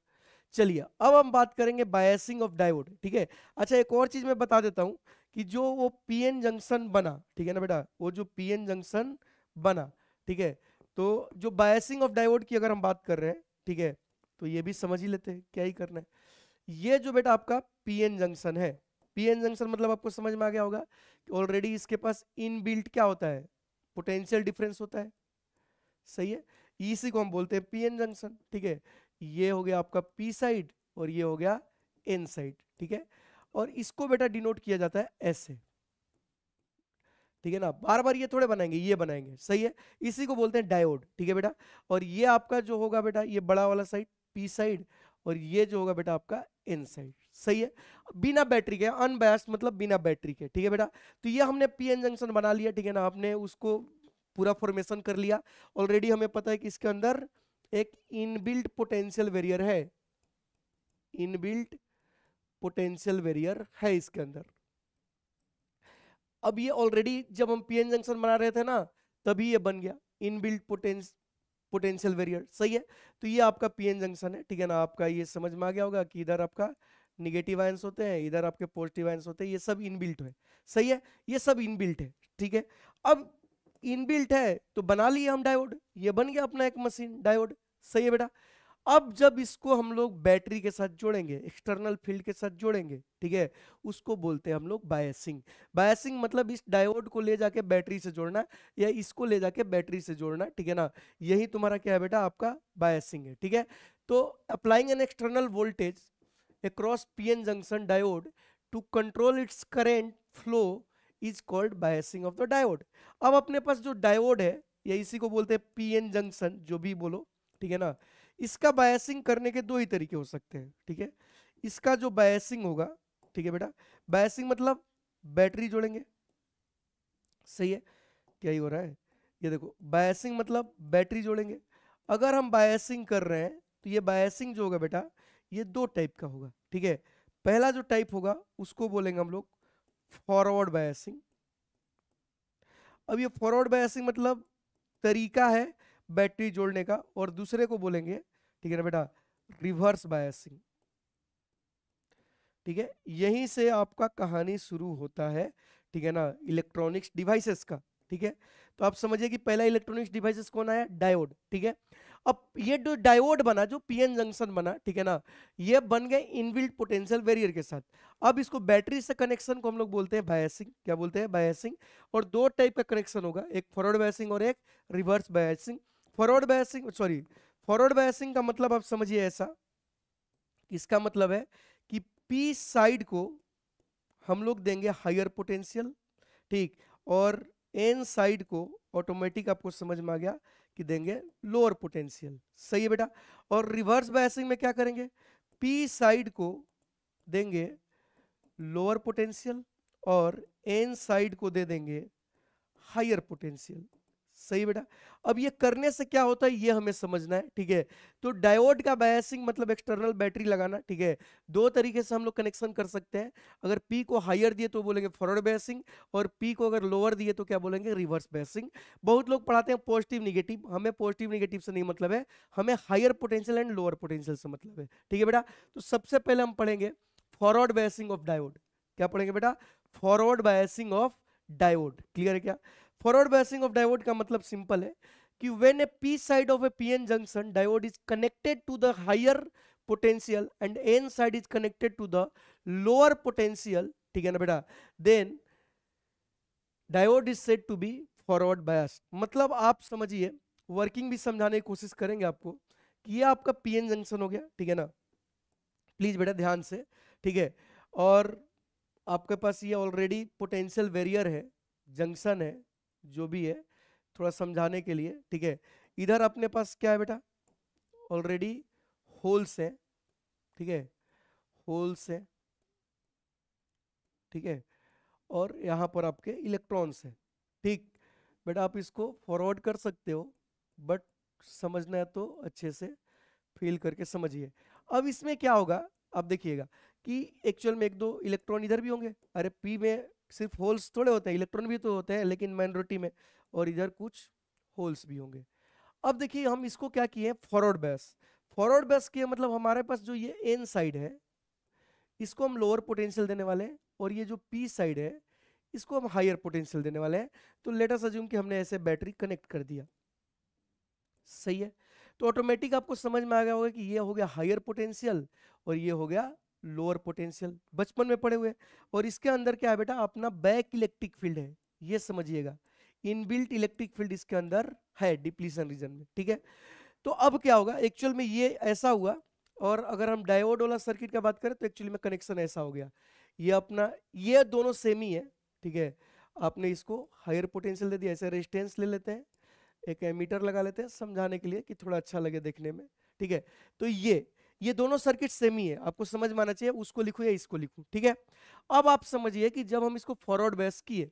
चलिए अब हम बात करेंगे बायसिंग ऑफ डायोड, ठीक है। अच्छा एक और चीज मैं बता देता हूं कि जो वो पीएन जंक्शन बना, ठीक है ना बेटा, वो जो पीएन जंक्शन बना, ठीक है, तो जो बायसिंग ऑफ डायोड की अगर हम बात कर रहे हैं, ठीक है, तो ये भी समझ ही लेते हैं क्या ही करना है। ये जो बेटा आपका पीएन जंक्शन है, पीएन जंक्शन मतलब आपको समझ में आ गया होगा कि ऑलरेडी इसके पास इनबिल्ट क्या होता है, पोटेंशियल डिफरेंस होता है, सही है, इसी को हम बोलते हैं पीएन जंक्शन। ठीक है, ये हो गया आपका पी साइड और ये हो गया एन साइड, ठीक है, और इसको बेटा डिनोट किया जाता है ऐसे, ठीक है ना, बार बार ये थोड़े बनाएंगे, ये बनाएंगे, सही है, इसी को बोलते हैं डायोड, ठीक है बेटा। और ये आपका जो होगा बेटा, ये बड़ा वाला साइड पी साइड, और ये जो होगा बेटा आपका एन साइड, सही है, बिना बैटरी के, अनबायस्ड मतलब बिना बैटरी के, ठीक है बेटा। तो ये हमने पीएन जंक्शन बना लिया, ठीक है ना, आपने उसको पूरा फॉर्मेशन कर लिया, ऑलरेडी हमें पता है कि इसके अंदर एक इनबिल्ट पोटेंशियल वेरियर है, इनबिल्ट पोटेंशियल वेरियर है इसके अंदर। अब ये ऑलरेडी जब हम पीएन जंक्शन बना रहे थे ना, तभी ये बन गया इनबिल्ट पोटेंशियल वेरियर, सही है। तो ये आपका पीएन जंक्शन है, ठीक है ना, आपका ये समझ में आ गया होगा कि इधर आपका निगेटिव आयंस होते हैं, इधर आपके पॉजिटिव आयंस होते हैं, ये सब इनबिल्ट है, सही है, ये सब इनबिल्ट है, ठीक है। अब इनबिल्ट है तो बना लिए हम डायोड, ये बन गया अपना एक मशीन डायोड। सही है बेटा। अब जब इसको हम लोग बैटरी के साथ जोड़ेंगे, एक्सटर्नल फील्ड के साथ जोड़ेंगे, ठीक है, उसको बोलते हैं हम लोग बायसिंग। बायसिंग मतलब इस डायोड को ले जाके बैटरी से जोड़ना या इसको ले जाके बैटरी से जोड़ना, ठीक है ना। यही तुम्हारा क्या है बेटा, आपका बायसिंग है, ठीक है। तो applying an external voltage across PN junction diode to control its current flow is called biasing of the diode। अब अपने पास जो डायोड है या इसी को बोलते हैं पीएन जंक्शन, जो भी बोलो, ठीक है ना। इसका बायसिंग करने के दो ही तरीके हो सकते हैं, ठीक है। इसका जो बायसिंग होगा, ठीक है बेटा, बायसिंग मतलब बैटरी जोड़ेंगे। सही है, क्या ही हो रहा है, ये देखो, बायसिंग मतलब बैटरी जोड़ेंगे। अगर हम बायसिंग कर रहे हैं तो ये बायसिंग जो होगा बेटा, ये दो टाइप का होगा, ठीक है। पहला जो टाइप होगा उसको बोलेंगे हम लोग फॉरवर्ड बायसिंग। अब ये फॉरवर्ड बायसिंग मतलब तरीका है बैटरी जोड़ने का, और दूसरे को बोलेंगे, ठीक है ना बेटा, रिवर्स बायसिंग। ठीक है, यहीं से आपका कहानी शुरू होता है, ठीक है ना, इलेक्ट्रॉनिक्स डिवाइसेस का। ठीक है, तो आप समझिए कि पहला इलेक्ट्रॉनिक्स डिवाइसेस कौन आया, डायोड। ठीक है, अब ये जो डायोड बना, जो पीएन जंक्शन बना, ठीक है ना, ये बन गए इनबिल्ट पोटेंशियल बैरियर के साथ। अब इसको बैटरी से कनेक्शन को हम लोग बोलते हैं बायसिंग। क्या बोलते हैं, बायसिंग। और दो टाइप का कनेक्शन होगा, एक फॉरवर्ड बायसिंग और एक reverse biasing. Forward biasing, sorry, forward biasing का मतलब आप समझिए ऐसा, इसका मतलब है कि पी साइड को हम लोग देंगे हायर पोटेंशियल, ठीक, और एन साइड को ऑटोमेटिक आपको समझ में आ गया कि देंगे लोअर पोटेंशियल। सही है बेटा। और रिवर्स बायसिंग में क्या करेंगे, पी साइड को देंगे लोअर पोटेंशियल और एन साइड को दे देंगे हायर पोटेंशियल। सही बेटा। अब ये करने से क्या होता है ये हमें समझना है, ठीक है। तो डायोड का बायसिंग मतलब एक्सटर्नल बैटरी लगाना, ठीक है। दो तरीके से हम लोग कनेक्शन कर सकते हैं। अगर पी को हायर दिए तो बोलेंगे फॉरवर्ड बायसिंग, और पी को अगर लोअर दिए तो क्या बोलेंगे, रिवर्स बायसिंग। बहुत लोग पढ़ाते हैं पॉजिटिव निगेटिव, हमें पॉजिटिव निगेटिव से नहीं मतलब है, हमें higher potential and lower potential से मतलब है। ठीक है बेटा। तो सबसे पहले हम पढ़ेंगे फॉरवर्ड बायसिंग ऑफ डायोड। क्या पढ़ेंगे बेटा, forward biasing of diode. Clear है क्या। फॉरवर्ड बायसिंग ऑफ डायोड का मतलब सिंपल है कि when a P side of a PN junction diode is connected to the higher potential and N side is connected to the lower potential, ठीक है ना बेटा, then diode is said to be forward biased. मतलब आप समझिए, वर्किंग भी समझाने की कोशिश करेंगे आपको कि ये आपका पीएन जंक्शन हो गया, ठीक है ना, प्लीज बेटा ध्यान से, ठीक है। और आपके पास ये ऑलरेडी पोटेंशियल वेरियर है, जंक्शन है, जो भी है, थोड़ा समझाने के लिए, ठीक है। इधर अपने पास क्या है बेटा, ऑलरेडी होल्स है, ठीक है, होल्स है, ठीक है, और यहाँ पर आपके इलेक्ट्रॉन्स हैं। ठीक बेटा, आप इसको फॉरवर्ड कर सकते हो, बट समझना है तो अच्छे से फील करके समझिए। अब इसमें क्या होगा, आप देखिएगा कि एक्चुअल में एक दो इलेक्ट्रॉन इधर भी होंगे, अरे पी में सिर्फ होल्स थोड़े होते हैं, इलेक्ट्रॉन भी तो होते हैं, लेकिन माइनॉरिटी में, और इधर कुछ होल्स भी होंगे। अब देखिए हम इसको क्या किए, फॉरवर्ड बैस। फॉरवर्ड बैस किए मतलब हमारे पास जो ये एन साइड है इसको हम लोअर पोटेंशियल देने वाले हैं, और ये जो पी साइड है इसको हम हायर पोटेंशियल देने वाले हैं। तो लेट अस अज्यूम कि हमने ऐसे बैटरी कनेक्ट कर दिया। सही है, तो ऑटोमेटिक आपको समझ में आ गया होगा कि ये हो गया हायर पोटेंशियल और ये हो गया लोअर पोटेंशियल, बचपन में पढ़े हुए। और इसके अंदर क्या है बेटा, अपना बैक इलेक्ट्रिक फील्ड है, ये समझिएगा, इनबिल्ट इलेक्ट्रिक फील्ड इसके अंदर है डिप्लीशन रीजन में। ठीक है, तो अब क्या होगा, एक्चुअल में ये ऐसा हुआ, और अगर हम डायोड वाला सर्किट का बात करें तो एक्चुअली में कनेक्शन ऐसा हो गया, ये अपना, ये दोनों सेम ही है, ठीक है। आपने इसको हायर पोटेंशियल दे दिया, ऐसे रेजिस्टेंस ले लेते हैं, एक एमीटर लगा लेते हैं समझाने के लिए कि थोड़ा अच्छा लगे देखने में। ठीक है, तो ये दोनों सर्किट सेम ही है, आपको समझ में आना चाहिए, उसको लिखूं या इसको लिखूं। ठीक है, अब आप समझिए कि जब हम इसको फॉरवर्ड बायस किए,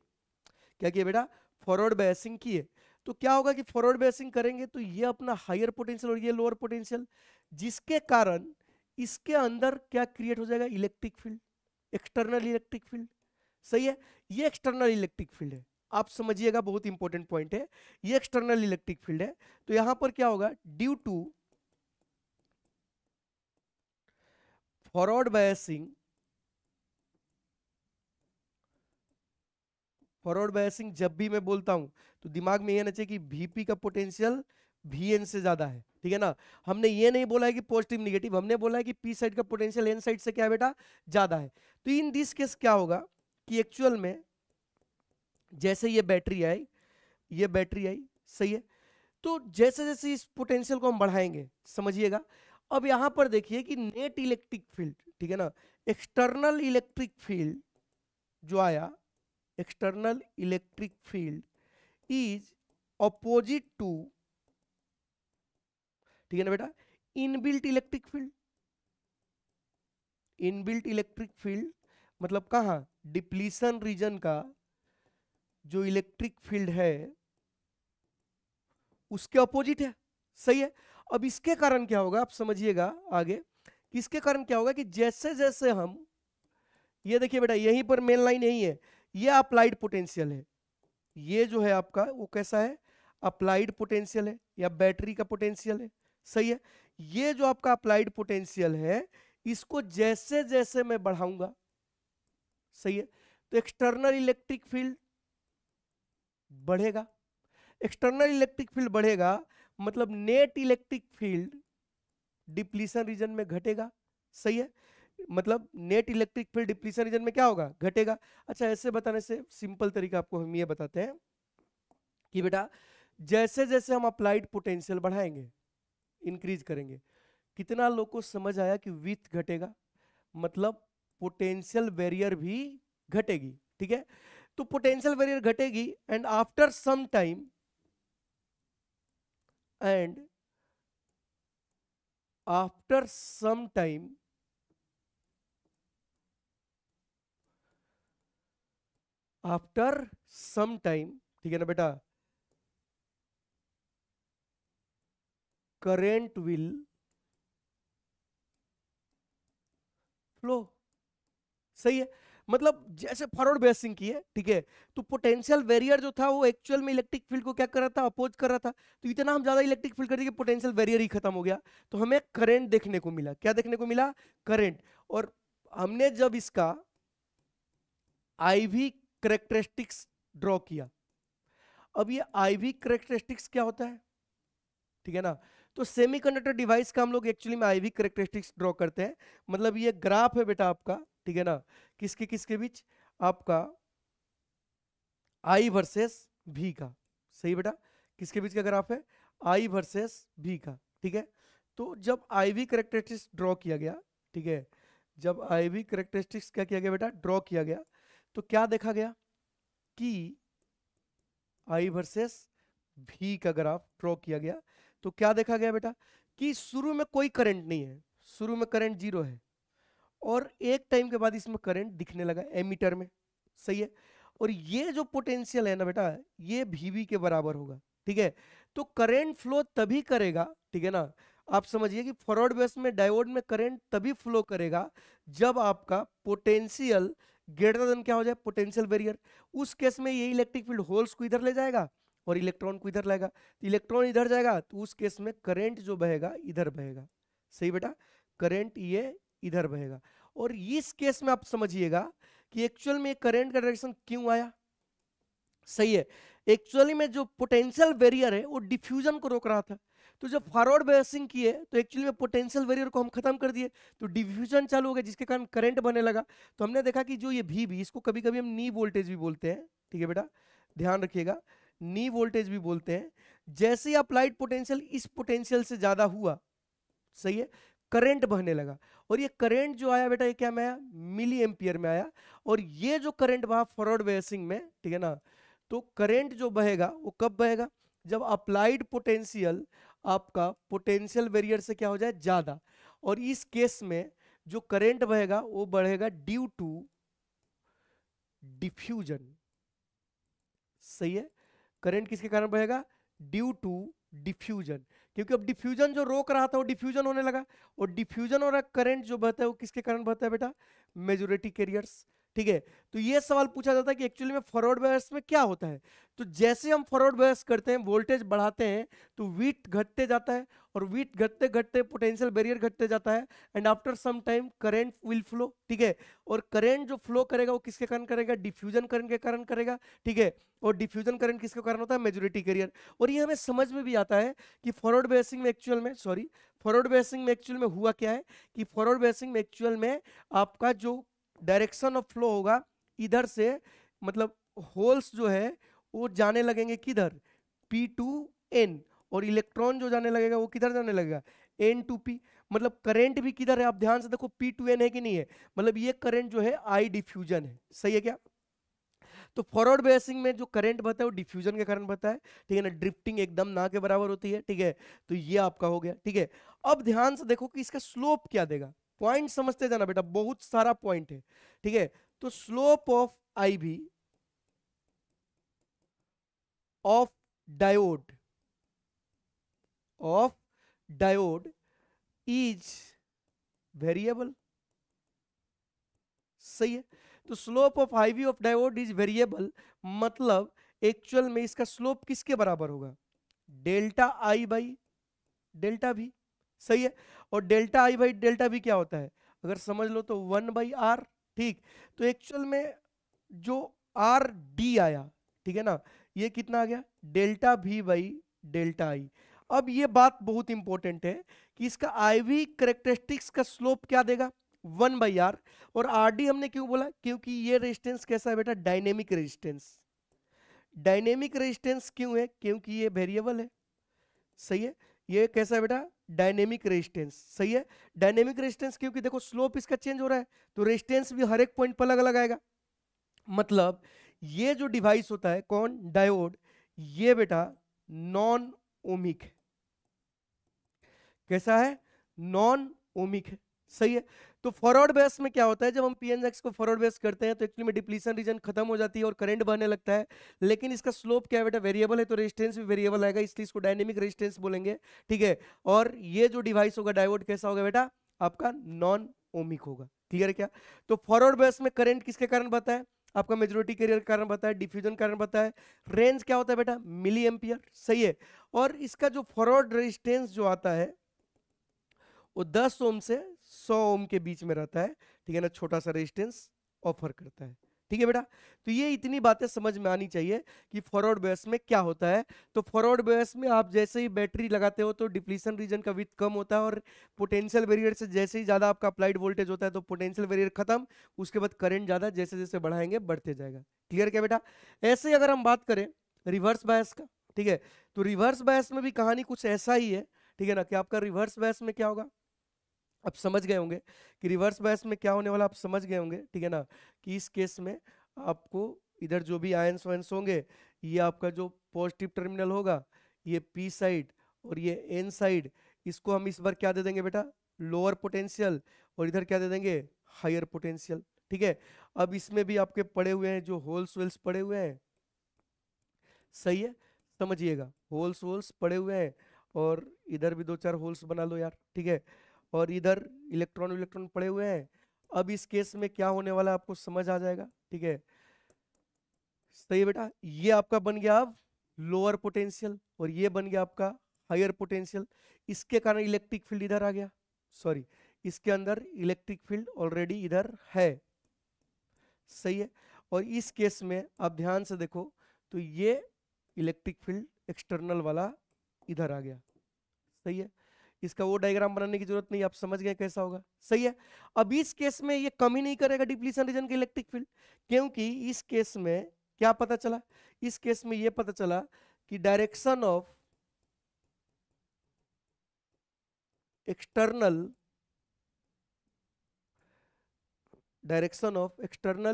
क्या किए बेटा, फॉरवर्ड बायसिंग किए, तो क्या होगा कि फॉरवर्ड बायसिंग करेंगे तो ये अपना हायर पोटेंशियल और ये लोअर पोटेंशियल, जिसके कारण इसके अंदर क्या क्रिएट हो जाएगा, electric field, external electric field. सही है, ये एक्सटर्नल इलेक्ट्रिक फील्ड है, आप समझिएगा, बहुत इंपॉर्टेंट पॉइंट है, ये एक्सटर्नल इलेक्ट्रिक फील्ड है। तो यहां पर क्या होगा, due to forward biasing forward biasing जब भी मैं बोलता हूं तो दिमाग में ये आना चाहिए कि वीपी का पोटेंशियल वीएन से ज्यादा है, ठीक है ना। हमने ये नहीं बोला है कि पॉजिटिव निगेटिव, हमने बोला है कि पी साइड का पोटेंशियल एन साइड से क्या है बेटा, ज्यादा है। तो इन दिस केस क्या होगा कि एक्चुअल में जैसे ये बैटरी आई, ये बैटरी आई, सही है, तो जैसे जैसे इस पोटेंशियल को हम बढ़ाएंगे, समझिएगा, अब यहां पर देखिए कि नेट इलेक्ट्रिक फील्ड, ठीक है ना, एक्सटर्नल इलेक्ट्रिक फील्ड जो आया, external electric field is opposite to, ठीक है ना बेटा, inbuilt electric field. Inbuilt electric field मतलब कहां, डिप्लीशन रीजन का जो इलेक्ट्रिक फील्ड है उसके अपोजिट है, सही है। अब इसके कारण क्या होगा आप समझिएगा आगे, कि इसके कारण क्या होगा कि जैसे जैसे हम, ये देखिए बेटा यहीं पर मेन लाइन यही है, ये अप्लाइड पोटेंशियल है, ये जो है आपका वो कैसा है, अप्लाइड पोटेंशियल है या बैटरी का पोटेंशियल है, सही है। ये जो आपका अप्लाइड पोटेंशियल है इसको जैसे जैसे मैं बढ़ाऊंगा, सही है, तो एक्सटर्नल इलेक्ट्रिक फील्ड बढ़ेगा। एक्सटर्नल इलेक्ट्रिक फील्ड बढ़ेगा मतलब net electric field depletion region में घटेगा, सही है, मतलब net electric field depletion region में क्या होगा, घटेगा। अच्छा ऐसे बताने से सिंपल तरीका आपको हम ये बताते हैं कि बेटा जैसे जैसे हम अप्लाइड पोटेंशियल बढ़ाएंगे, इंक्रीज करेंगे, कितना लोग को समझ आया कि विड्थ घटेगा, मतलब पोटेंशियल बैरियर भी घटेगी, ठीक है। तो पोटेंशियल बैरियर घटेगी and after some time, and after some time ठीक है ना बेटा, current will flow, सही है। मतलब जैसे फॉरवर्ड बायसिंग की है, ठीक है, तो पोटेंशियल बैरियर जो था वो एक्चुअल में इलेक्ट्रिक फील्ड को क्या कर रहा था, अपोज कर रहा था, तो इतना हम ज्यादा इलेक्ट्रिक फील्ड कर दिए कि पोटेंशियल बैरियर ही खत्म हो गया, तो हमें करंट देखने को मिला, क्या देखने को मिला, करंट। और हमने जब इसका आईवी कैरेक्टरिस्टिक्स ड्रॉ किया, अब ये आईवी कैरेक्टरिस्टिक्स क्या होता है, ठीक है ना, तो सेमीकंडक्टर डिवाइस का हम लोग एक्चुअली में आईवी कैरेक्टरिस्टिक्स ड्रॉ करते हैं, मतलब ये ग्राफ है बेटा आपका, ठीक है ना, किसके किसके बीच, आपका आई वर्सेस भी का, सही बेटा, किसके बीच का ग्राफ है, आई वर्सेस भी का, ठीक है। तो जब आईवी कैरेक्टरिस्टिक्स ड्रॉ किया गया, ठीक है, जब आईवी कैरेक्टरिस्टिक्स क्या किया गया बेटा, ड्रॉ किया गया, तो क्या देखा गया कि आई वर्सेस भी का ग्राफ ड्रॉ किया गया, तो क्या देखा गया बेटा कि शुरू में कोई करंट नहीं है, शुरू में करंट जीरो है, और एक टाइम के बाद इसमें करंट दिखने लगा एमीटर में, सही है। और ये जो पोटेंशियल है ना बेटा ये वीवी के बराबर होगा, ठीक है। तो करंट फ्लो तभी करेगा, ठीक है ना, आप समझिए कि फॉरवर्ड बेस में डायोड में करंट तभी फ्लो करेगा जब आपका पोटेंशियल ग्रेटर देन क्या हो जाए, पोटेंशियल बैरियर। उस केस में ये इलेक्ट्रिक फील्ड होल्स को इधर ले जाएगा और इलेक्ट्रॉन को इधर लाएगा, तो इलेक्ट्रॉन इधर जाएगा तो उस केस में करंट जो बहेगा इधर बहेगा, सही बेटा, करंट ये इधर बहेगा। और इस केस में आप समझिएगा कि एक्चुअल में करंट का डायरेक्शन क्यों आया, सही है, एक्चुअली में जो पोटेंशियल बैरियर है वो डिफ्यूजन को रोक रहा था, तो जब फॉरवर्ड बायसिंग किए तो एक्चुअली में पोटेंशियल बैरियर को हम खत्म कर दिए, तो डिफ्यूजन चालू हो गया जिसके कारण करंट बनने लगा। तो हमने देखा कि जो ये भी इसको कभी कभी हम नी वोल्टेज भी बोलते हैं, ठीक है बेटा, ध्यान रखिएगा, नी वोल्टेज भी बोलते हैं। जैसे ही अप्लाइड पोटेंशियल इस पोटेंशियल से ज्यादा हुआ, सही है, करंट बहने लगा, और ये करंट जो आया बेटा ये क्या में आया, मिली एम्पियर में आया। और ये जो करंट बहा फॉरवर्ड बायसिंग में, ठीक है ना, तो करंट जो बहेगा वो कब बहेगा, जब अप्लाइड पोटेंशियल आपका पोटेंशियल बैरियर से क्या हो जाए, ज्यादा। और इस केस में जो करंट बहेगा वो बढ़ेगा ड्यू टू डिफ्यूजन, सही है, करंट किसके कारण बहेगा, ड्यू टू डिफ्यूजन, क्योंकि अब डिफ्यूजन जो रोक रहा था वो डिफ्यूजन होने लगा, और डिफ्यूजन और करंट जो बहता है वो किसके कारण बहता है बेटा, मेजॉरिटी कैरियर्स, ठीक है। तो ये सवाल पूछा जाता है कि एक्चुअली में फॉरवर्ड बायस में क्या होता है। तो जैसे हम फॉरवर्ड बायस करते हैं, वोल्टेज बढ़ाते हैं तो वीट घटते जाता है, और वीट घटते घटते पोटेंशियल बैरियर घटते जाता है, and after some time current will flow, ठीक है। और करंट जो फ्लो करेगा वो किसके कारण करेगा, डिफ्यूजन करंट के कारण करेगा, ठीक है। और डिफ्यूजन करंट किसके कारण होता है, मेजॉरिटी कैरियर। और ये हमें समझ में भी आता है कि फॉरवर्ड बायसिंग में एक्चुअल में, सॉरी, फॉरवर्ड बायसिंग में एक्चुअल में हुआ क्या है कि फॉरवर्ड बायसिंग में एक्चुअल में आपका जो डायरेक्शन ऑफ फ्लो होगा इधर से, मतलब होल्स जो है वो जाने लगेंगे किधर, P टू N, और इलेक्ट्रॉन जो जाने लगेगा वो किधर जाने लगेगा, N टू P। मतलब करंट भी किधर है, आप ध्यान से देखो, P टू N है कि नहीं है, मतलब ये करंट जो है आई डिफ्यूजन है, सही है क्या। तो फॉरवर्ड बेसिंग में जो करंट बहता है वो डिफ्यूजन के कारण बहता है, ठीक है ना, ड्रिफ्टिंग एकदम ना के बराबर होती है, ठीक है। तो ये आपका हो गया, ठीक है। अब ध्यान से देखो कि इसका स्लोप क्या देगा, पॉइंट समझते जाना बेटा, बहुत सारा पॉइंट है, ठीक है। तो स्लोप ऑफ आई भी ऑफ डायोड इज वेरिएबल, सही है। तो slope of IV of diode is variable, मतलब एक्चुअल में इसका स्लोप किसके बराबर होगा, डेल्टा आई बाई डेल्टा भी, सही है। और डेल्टा आई बाई डेल्टा भी क्या होता है, अगर समझ लो तो 1/r, ठीक। तो एक्चुअल में जो आर डी आया, ठीक है ना, ये कितना आ गया, डेल्टा भी बाई डेल्टा आई। अब ये बात बहुत इंपॉर्टेंट है कि इसका आईवी करेक्टरिस्टिक्स का स्लोप क्या देगा, 1/r। और आर डी हमने क्यों बोला, क्योंकि ये रेजिस्टेंस कैसा है बेटा, डायनेमिक रेजिस्टेंस। डायनेमिक रेजिस्टेंस क्यों है, क्योंकि ये वेरिएबल है, सही है। ये कैसा है बेटा, डायनेमिक रेजिस्टेंस, सही है। डायनेमिक रेजिस्टेंस क्योंकि देखो स्लोप इसका चेंज हो रहा है, तो रेजिस्टेंस भी हर एक पॉइंट पर अलग अलग आएगा। मतलब ये जो डिवाइस होता है कौन, डायोड, ये बेटा नॉन ओमिक है, कैसा है, नॉन ओमिक है, सही है। तो फॉरवर्ड बेस में क्या होता है, जब हम पीएनएक्स को फॉरवर्ड बेस करते हैं तो एक्चुअली में डिप्लीशन रीजन खत्म हो जाती है और करंट बहने लगता है, लेकिन इसका स्लोप क्या है बेटा, वेरिएबल है, तो रेजिस्टेंस भी वेरिएबल आएगा, इसलिए इसको डायनेमिक रेजिस्टेंस बोलेंगे, ठीक है। और ये जो डिवाइस होगा डायोड कैसा होगा बेटा, आपका नॉन ओमिक होगा, क्लियर है क्या। तो फॉरवर्ड बेस में करंट किसके कारण बहता है, आपका मेजॉरिटी कैरियर के कारण बता है, डिफ्यूजन कारण बता है। रेंज क्या होता है बेटा, मिली एम्पियर, सही है। और इसका जो फॉरवर्ड रेजिस्टेंस जो आता है वो 10 ओम से 100 ओम के बीच में रहता है, ठीक है ना, छोटा सा रेजिस्टेंस ऑफर करता है, ठीक है बेटा। तो ये इतनी बातें समझ में आनी चाहिए कि फॉरवर्ड बायस में क्या होता है। तो फॉरवर्ड बायस में आप जैसे ही बैटरी लगाते हो तो डिप्लीशन रीजन का विड्थ कम होता है, और पोटेंशियल बैरियर से जैसे ही ज्यादा आपका अप्लाइड वोल्टेज होता है तो पोटेंशियल बैरियर खत्म, उसके बाद करंट ज्यादा, जैसे जैसे बढ़ाएंगे बढ़ते जाएगा, क्लियर क्या बेटा। ऐसे ही अगर हम बात करें रिवर्स बायस का, ठीक है, तो रिवर्स बायस में भी कहानी कुछ ऐसा ही है, ठीक है ना, कि आपका रिवर्स बायस में क्या होगा, आप समझ गए होंगे कि रिवर्स बायस में क्या होने वाला, आप समझ गए होंगे, ठीक है ना, कि इस केस में आपको इधर जो भी आयंस वायंस होंगे, ये आपका जो पॉजिटिव टर्मिनल होगा ये पी साइड और ये एन साइड, इसको हम इस बार क्या दे देंगे बेटा, लोअर पोटेंशियल, और इधर क्या दे देंगे, हायर पोटेंशियल, ठीक है। अब इसमें भी आपके पड़े हुए हैं जो होल्स वेल्स पड़े हुए हैं, सही है, समझिएगा, होल्स वोल्स पड़े हुए हैं, और इधर भी 2-4 होल्स बना लो यार, ठीक है। और इधर इलेक्ट्रॉन इलेक्ट्रॉन पड़े हुए हैं। अब इस केस में क्या होने वाला है आपको समझ आ जाएगा, ठीक है, सही है बेटा। ये आपका बन गया अब लोअर पोटेंशियल, और ये बन गया आपका हायर पोटेंशियल। इसके कारण इलेक्ट्रिक फील्ड इधर आ गया, सॉरी, इसके अंदर इलेक्ट्रिक फील्ड ऑलरेडी इधर है, सही है। और इस केस में आप ध्यान से देखो तो ये इलेक्ट्रिक फील्ड एक्सटर्नल वाला इधर आ गया, सही है। इसका वो डायग्राम बनाने की जरूरत नहीं, आप समझ गए कैसा होगा, सही है। अब इस केस में ये कम ही नहीं करेगा डिप्लीशन रीजन के इलेक्ट्रिक फील्ड, क्योंकि इस केस में क्या पता चला, इस केस में ये पता चला कि direction of external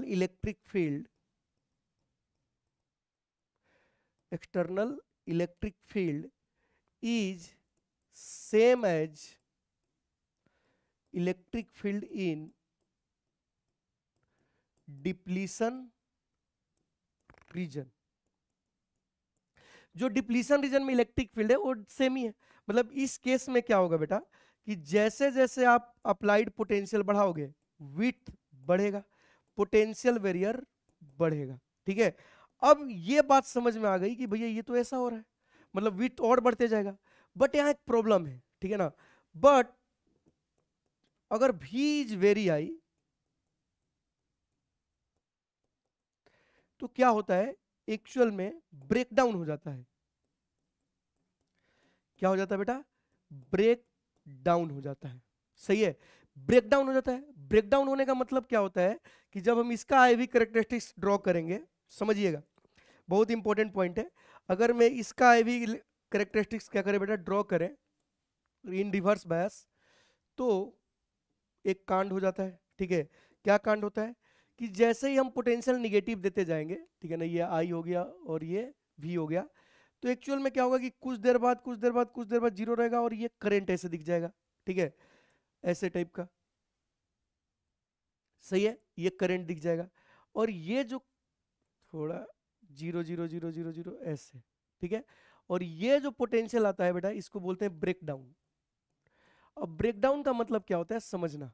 electric field, is same as electric field in depletion region। जो डिप्लीशन रीजन में इलेक्ट्रिक फील्ड है वो सेम ही है। मतलब इस केस में क्या होगा बेटा कि जैसे जैसे आप अप्लाइड पोटेंशियल बढ़ाओगे विड्थ बढ़ेगा, पोटेंशियल बैरियर बढ़ेगा। ठीक है, अब ये बात समझ में आ गई कि भैया ये तो ऐसा हो रहा है, मतलब विड्थ और बढ़ते जाएगा, बट यहाँ एक प्रॉब्लम है, ठीक है ना। बट अगर भी इज वेरी हाई तो क्या होता है, एक्चुअल में ब्रेक डाउन हो जाता है। क्या हो जाता है बेटा, ब्रेक डाउन हो जाता है। सही है, ब्रेक डाउन हो जाता है। ब्रेक डाउन होने का मतलब क्या होता है कि जब हम इसका आईवी कैरेक्टरिस्टिक्स ड्रॉ करेंगे, समझिएगा बहुत इंपॉर्टेंट पॉइंट है। अगर मैं इसका आईवी कैरेक्टरिस्टिक्स क्या करें बेटा, ड्रॉ करें इन रिवर्स बायस, तो एक कांड हो जाता है। ठीक है, क्या कांड होता है कि जैसे ही हम पोटेंशियल निगेटिव देते जाएंगे, ठीक है ना, ये आई हो गया और ये वी हो गया, तो एक्चुअल में क्या होगा कि कुछ देर बाद कुछ देर बाद कुछ देर बाद जीरो रहेगा और ये करंट ऐसे दिख जाएगा। ठीक है, ऐसे टाइप का, सही है, ये करंट दिख जाएगा। और ये जो थोड़ा zero zero zero zero zero ऐसे, ठीक है, और ये जो पोटेंशियल आता है बेटा, इसको बोलते हैं ब्रेक डाउन। अब ब्रेक डाउन का मतलब क्या होता है समझना,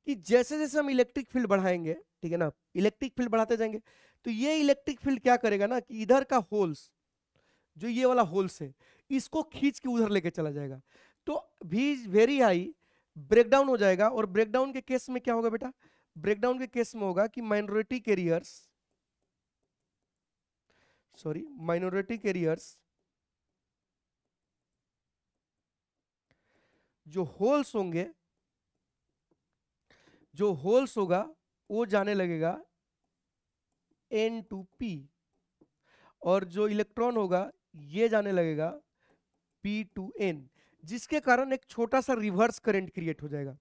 कि जैसे जैसे हम इलेक्ट्रिक फील्ड बढ़ाएंगे, ठीक है ना, इलेक्ट्रिक फील्ड बढ़ाते जाएंगे, तो ये इलेक्ट्रिक फील्ड क्या करेगा ना कि इधर का होल्स, जो ये वाला होल्स है, इसको खींच के उधर लेके चला जाएगा। तो भी वेरी हाई ब्रेकडाउन हो जाएगा। और ब्रेकडाउन के केस में क्या होगा बेटा, ब्रेकडाउन के केस में होगा कि माइनॉरिटी कैरियर्स जो होल्स होंगे, जो होल्स होगा वो जाने लगेगा N2P, और जो इलेक्ट्रॉन होगा ये जाने लगेगा P2N, जिसके कारण एक छोटा सा रिवर्स करंट क्रिएट हो जाएगा।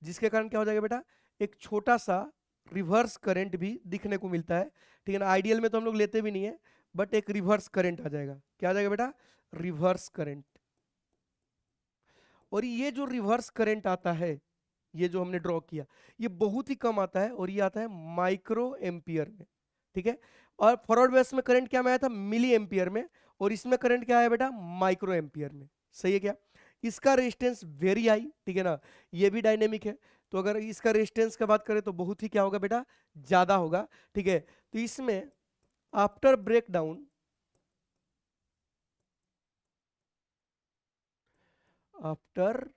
जिसके कारण क्या हो जाएगा बेटा, एक छोटा सा रिवर्स करंट भी दिखने को मिलता है। ठीक है ना, आइडियल में तो हम लोग लेते भी नहीं है, बट एक रिवर्स करंट आ जाएगा। क्या आ जाएगा बेटा, रिवर्स करंट। और ये जो रिवर्स करंट आता है, ये जो हमने ड्रॉ किया, ये बहुत ही कम आता है और ये आता है माइक्रो एम्पियर में। ठीक है, और फॉरवर्ड बेस में करंट क्या में आया था, मिली एम्पियर में, और इसमें करंट क्या आया बेटा, माइक्रो एम्पियर में। सही है क्या, इसका रेजिस्टेंस वेरी हाई, ठीक है ना, ये भी डायनेमिक है, तो अगर इसका रेजिस्टेंस का बात करें तो बहुत ही क्या होगा बेटा, ज्यादा होगा। ठीक है, तो इसमें after break down, after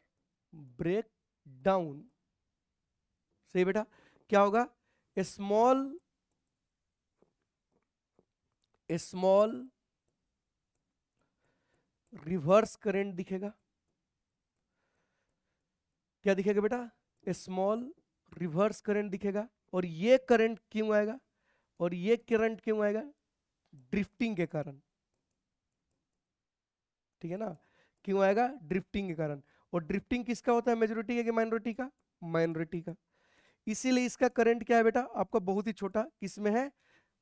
break down, सही बेटा, क्या होगा, स्मॉल स्मॉल रिवर्स करंट दिखेगा। क्या दिखेगा बेटा, स्मॉल रिवर्स करंट दिखेगा। और ये करंट क्यों आएगा, और ये करंट क्यों आएगा, ड्रिफ्टिंग के कारण। ठीक है ना, क्यों आएगा, ड्रिफ्टिंग के कारण। और ड्रिफ्टिंग किसका होता है, मेजॉरिटी का कि माइनॉरिटी का, माइनॉरिटी का। इसीलिए इसका करंट क्या है बेटा आपका, बहुत ही छोटा, किसमें है,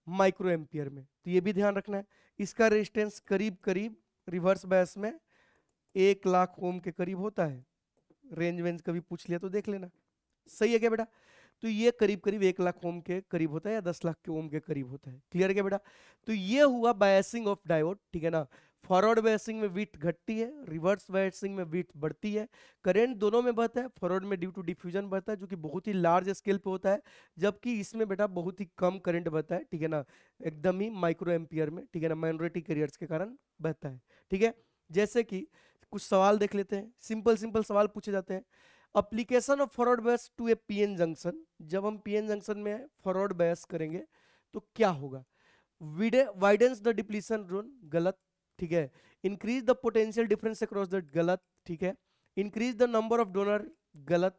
माइक्रो एम्पियर में। तो ये भी ध्यान रखना है। इसका रेजिस्टेंस करीब करीब रिवर्स बायस में 1,00,000 ओम के करीब होता है। रेंज वेंज कभी पूछ लिया तो देख लेना। सही है क्या बेटा, तो ये करीब करीब 1,00,000 ओम के करीब होता है या 10,00,000 के ओम के करीब होता है। क्लियर है क्या बेटा, तो ये हुआ बायसिंग ऑफ डायोड। ठीक है ना, फॉरवर्ड बायसिंग में विड्थ घटती है, रिवर्स बायसिंग में विड्थ बढ़ती है। करंट दोनों में बढ़ता है, फॉरवर्ड में ड्यू टू डिफ्यूजन बढ़ता है जो कि बहुत ही लार्ज स्केल पे होता है, जबकि इसमें बेटा बहुत ही कम करंट बढ़ता है। ठीक है ना, एकदम ही माइक्रो एम्पियर में। ठीक है ना, माइनॉरिटी कैरियर्स के कारण बहता है। ठीक है, जैसे कि कुछ सवाल देख लेते हैं, सिंपल सिंपल सवाल पूछे जाते हैं। Application of forward bias to a PN junction, जब हम पीएन जंक्शन में फॉरवर्ड बायस करेंगे तो क्या होगा, वाइडेंस द डिप्लीशन जोन, गलत। ठीक है, increase the potential difference across the, गलत। ठीक है, increase the number of donor, गलत।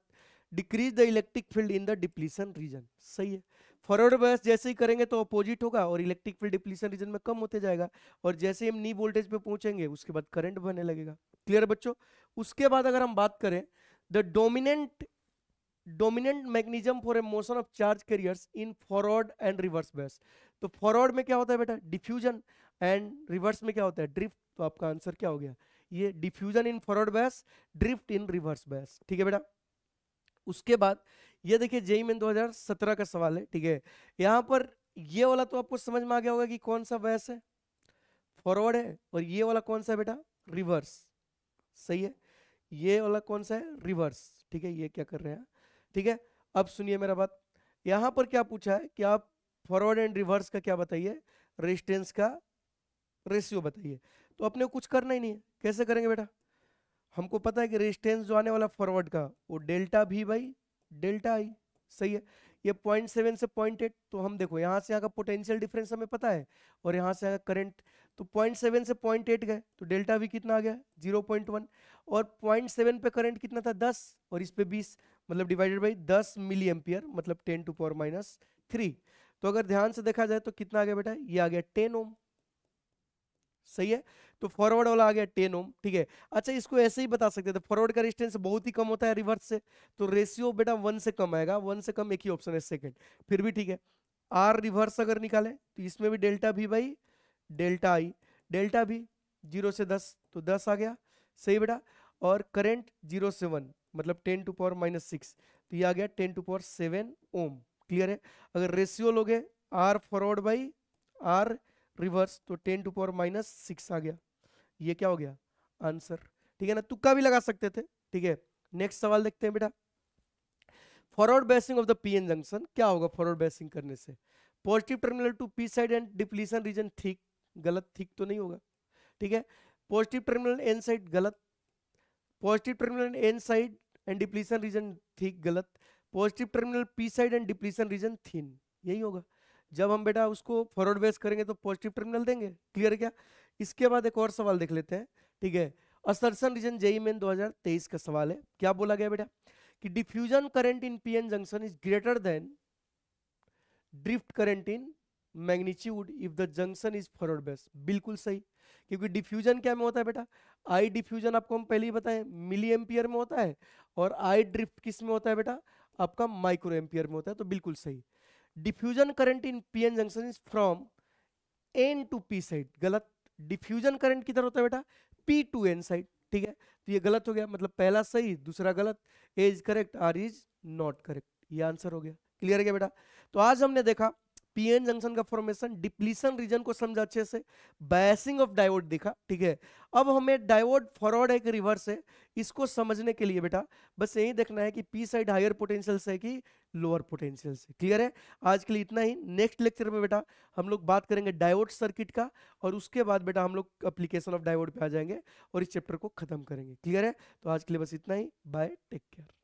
Decrease the electric field in the depletion region, सही है। फॉरवर्ड बायस जैसे ही करेंगे तो अपोजिट होगा और इलेक्ट्रिक फील्ड डिप्लीशन रीजन में कम होते जाएगा, और जैसे ही हम नी वोल्टेज पे पहुंचेंगे उसके बाद करंट बहने लगेगा। क्लियर बच्चों, उसके बाद अगर हम बात करें the dominant mechanism for a motion of charge carriers in forward and reverse bias, तो फॉरवर्ड में क्या होता है बेटा, डिफ्यूजन, एंड रिवर्स में क्या होता है, ड्रिफ्ट। तो आपका आंसर क्या हो गया, ये diffusion in forward bias, drift in reverse bias. ठीक है बेटा, उसके बाद ये देखिए जेईई मेन 2017 का सवाल है। ठीक है, यहाँ पर ये वाला तो आपको समझ में आ गया होगा कि कौन सा बायस है, फॉरवर्ड है, और ये वाला कौन सा है बेटा, रिवर्स। सही है, ये वाला कौन सा है, रिवर्स। ठीक है, ये क्या कर रहे हैं। ठीक है, अब सुनिए मेरा बात, यहाँ पर क्या पूछा है कि आप फॉरवर्ड एंड रिवर्स का क्या बताइए, रेजिस्टेंस का रेशियो बताइए। तो अपने को कुछ करना ही नहीं है, कैसे करेंगे बेटा, हमको पता है कि रेजिस्टेंस जो आने वाला फॉरवर्ड का वो डेल्टा भी बाई डेल्टा आई, सही है। ये 0.7 से 0.8, तो हम देखो यहाँ से यहाँ का पोटेंशियल डिफरेंस हमें पता है और यहाँ से यहाँ का करंट, तो 0.7 से 0.8 गए तो डेल्टा भी कितना आ गया 0.1, और 0.7 पे करंट कितना था 10 और इस पे 20, मतलब डिवाइडेड बाई 10 मिली एम्पियर, मतलब 10⁻³ तो अगर ध्यान से देखा जाए तो कितना आ गया बेटा, ये आ गया 10 ओम, सही है। तो फॉरवर्ड वाला आ गया 10 ओम, ठीक है। अच्छा इसको ऐसे ही बता सकते थे, फॉरवर्ड का रेजिस्टेंस बहुत ही कम होता है रिवर्स से, तो रेशियो बेटा 1 से कम आएगा, 1 से कम एक ही ऑप्शन है सेकंड, फिर भी ठीक है। आर रिवर्स अगर निकाले तो इसमें भी डेल्टा भी बाई डेल्टा आई, डेल्टा भी 0 से 10 तो 10 आ गया, सही बेटा। और करंट 0 से 1 मतलब 10⁻⁶, तो ये आ गया 10⁻7 ओम, क्लियर है। अगर रेशियो लोगे R forward by R reverse तो 10⁻⁶ आ गया, ये क्या हो गया आंसर, ठीक है ना, तुक्का भी लगा सकते थे, ठीक है। नेक्स्ट सवाल देखते हैं बेटा, forward biasing of the PN junction, क्या होगा फॉरवर्ड बेसिंग करने से, positive terminal to P side and depletion region thick, गलत, थिक तो नहीं होगा, ठीक है। पॉजिटिव टर्मिनल एन साइड, गलत। Positive terminal N side and depletion region thick, गलत। Positive terminal P side and depletion region thin, यही होगा। जब हम बेटा उसको फॉरवर्ड बेस करेंगे तो पॉजिटिव टर्मिनल देंगे, क्लियर है क्या। इसके बाद एक और सवाल देख लेते हैं, ठीक है। असर्शन रीजन जेईई मेन 2023 का सवाल है, क्या बोला गया बेटा कि diffusion current in PN junction is greater than drift current in magnitude if the junction is forward base, बिल्कुल सही। क्योंकि डिफ्यूजन क्या में होता है बेटा, आई डिफ्यूजन आपको हम पहले ही बताएं मिली एम्पियर में होता है, और आई ड्रिफ्ट किस में होता है बेटा, आपका माइक्रो एम्पियर में होता है, तो बिल्कुल सही। Diffusion current in PN junction is from N to P side, गलत। डिफ्यूजन करंट किधर होता है बेटा, पी टू एन साइड, ठीक है। तो ये गलत हो गया, मतलब पहला सही दूसरा गलत, A is correct R is not correct, ये आंसर हो गया, क्लियर है क्या बेटा। तो आज हमने देखा पीएन जंक्शन का फॉर्मेशन, डिप्लीशन रीजन को समझा अच्छे से, बायसिंग ऑफ डायोड देखा, ठीक है। अब हमें डायोड फॉरवर्ड है कि रिवर्स है, इसको समझने के लिए बेटा बस यही देखना है कि पी साइड हायर पोटेंशियल से कि लोअर पोटेंशियल से, क्लियर है। आज के लिए इतना ही, नेक्स्ट लेक्चर में बेटा हम लोग बात करेंगे डायोड सर्किट का, और उसके बाद बेटा हम लोग एप्लीकेशन ऑफ डायोड पे आ जाएंगे और इस चैप्टर को खत्म करेंगे, क्लियर है। तो आज के लिए बस इतना ही, बाय, टेक केयर।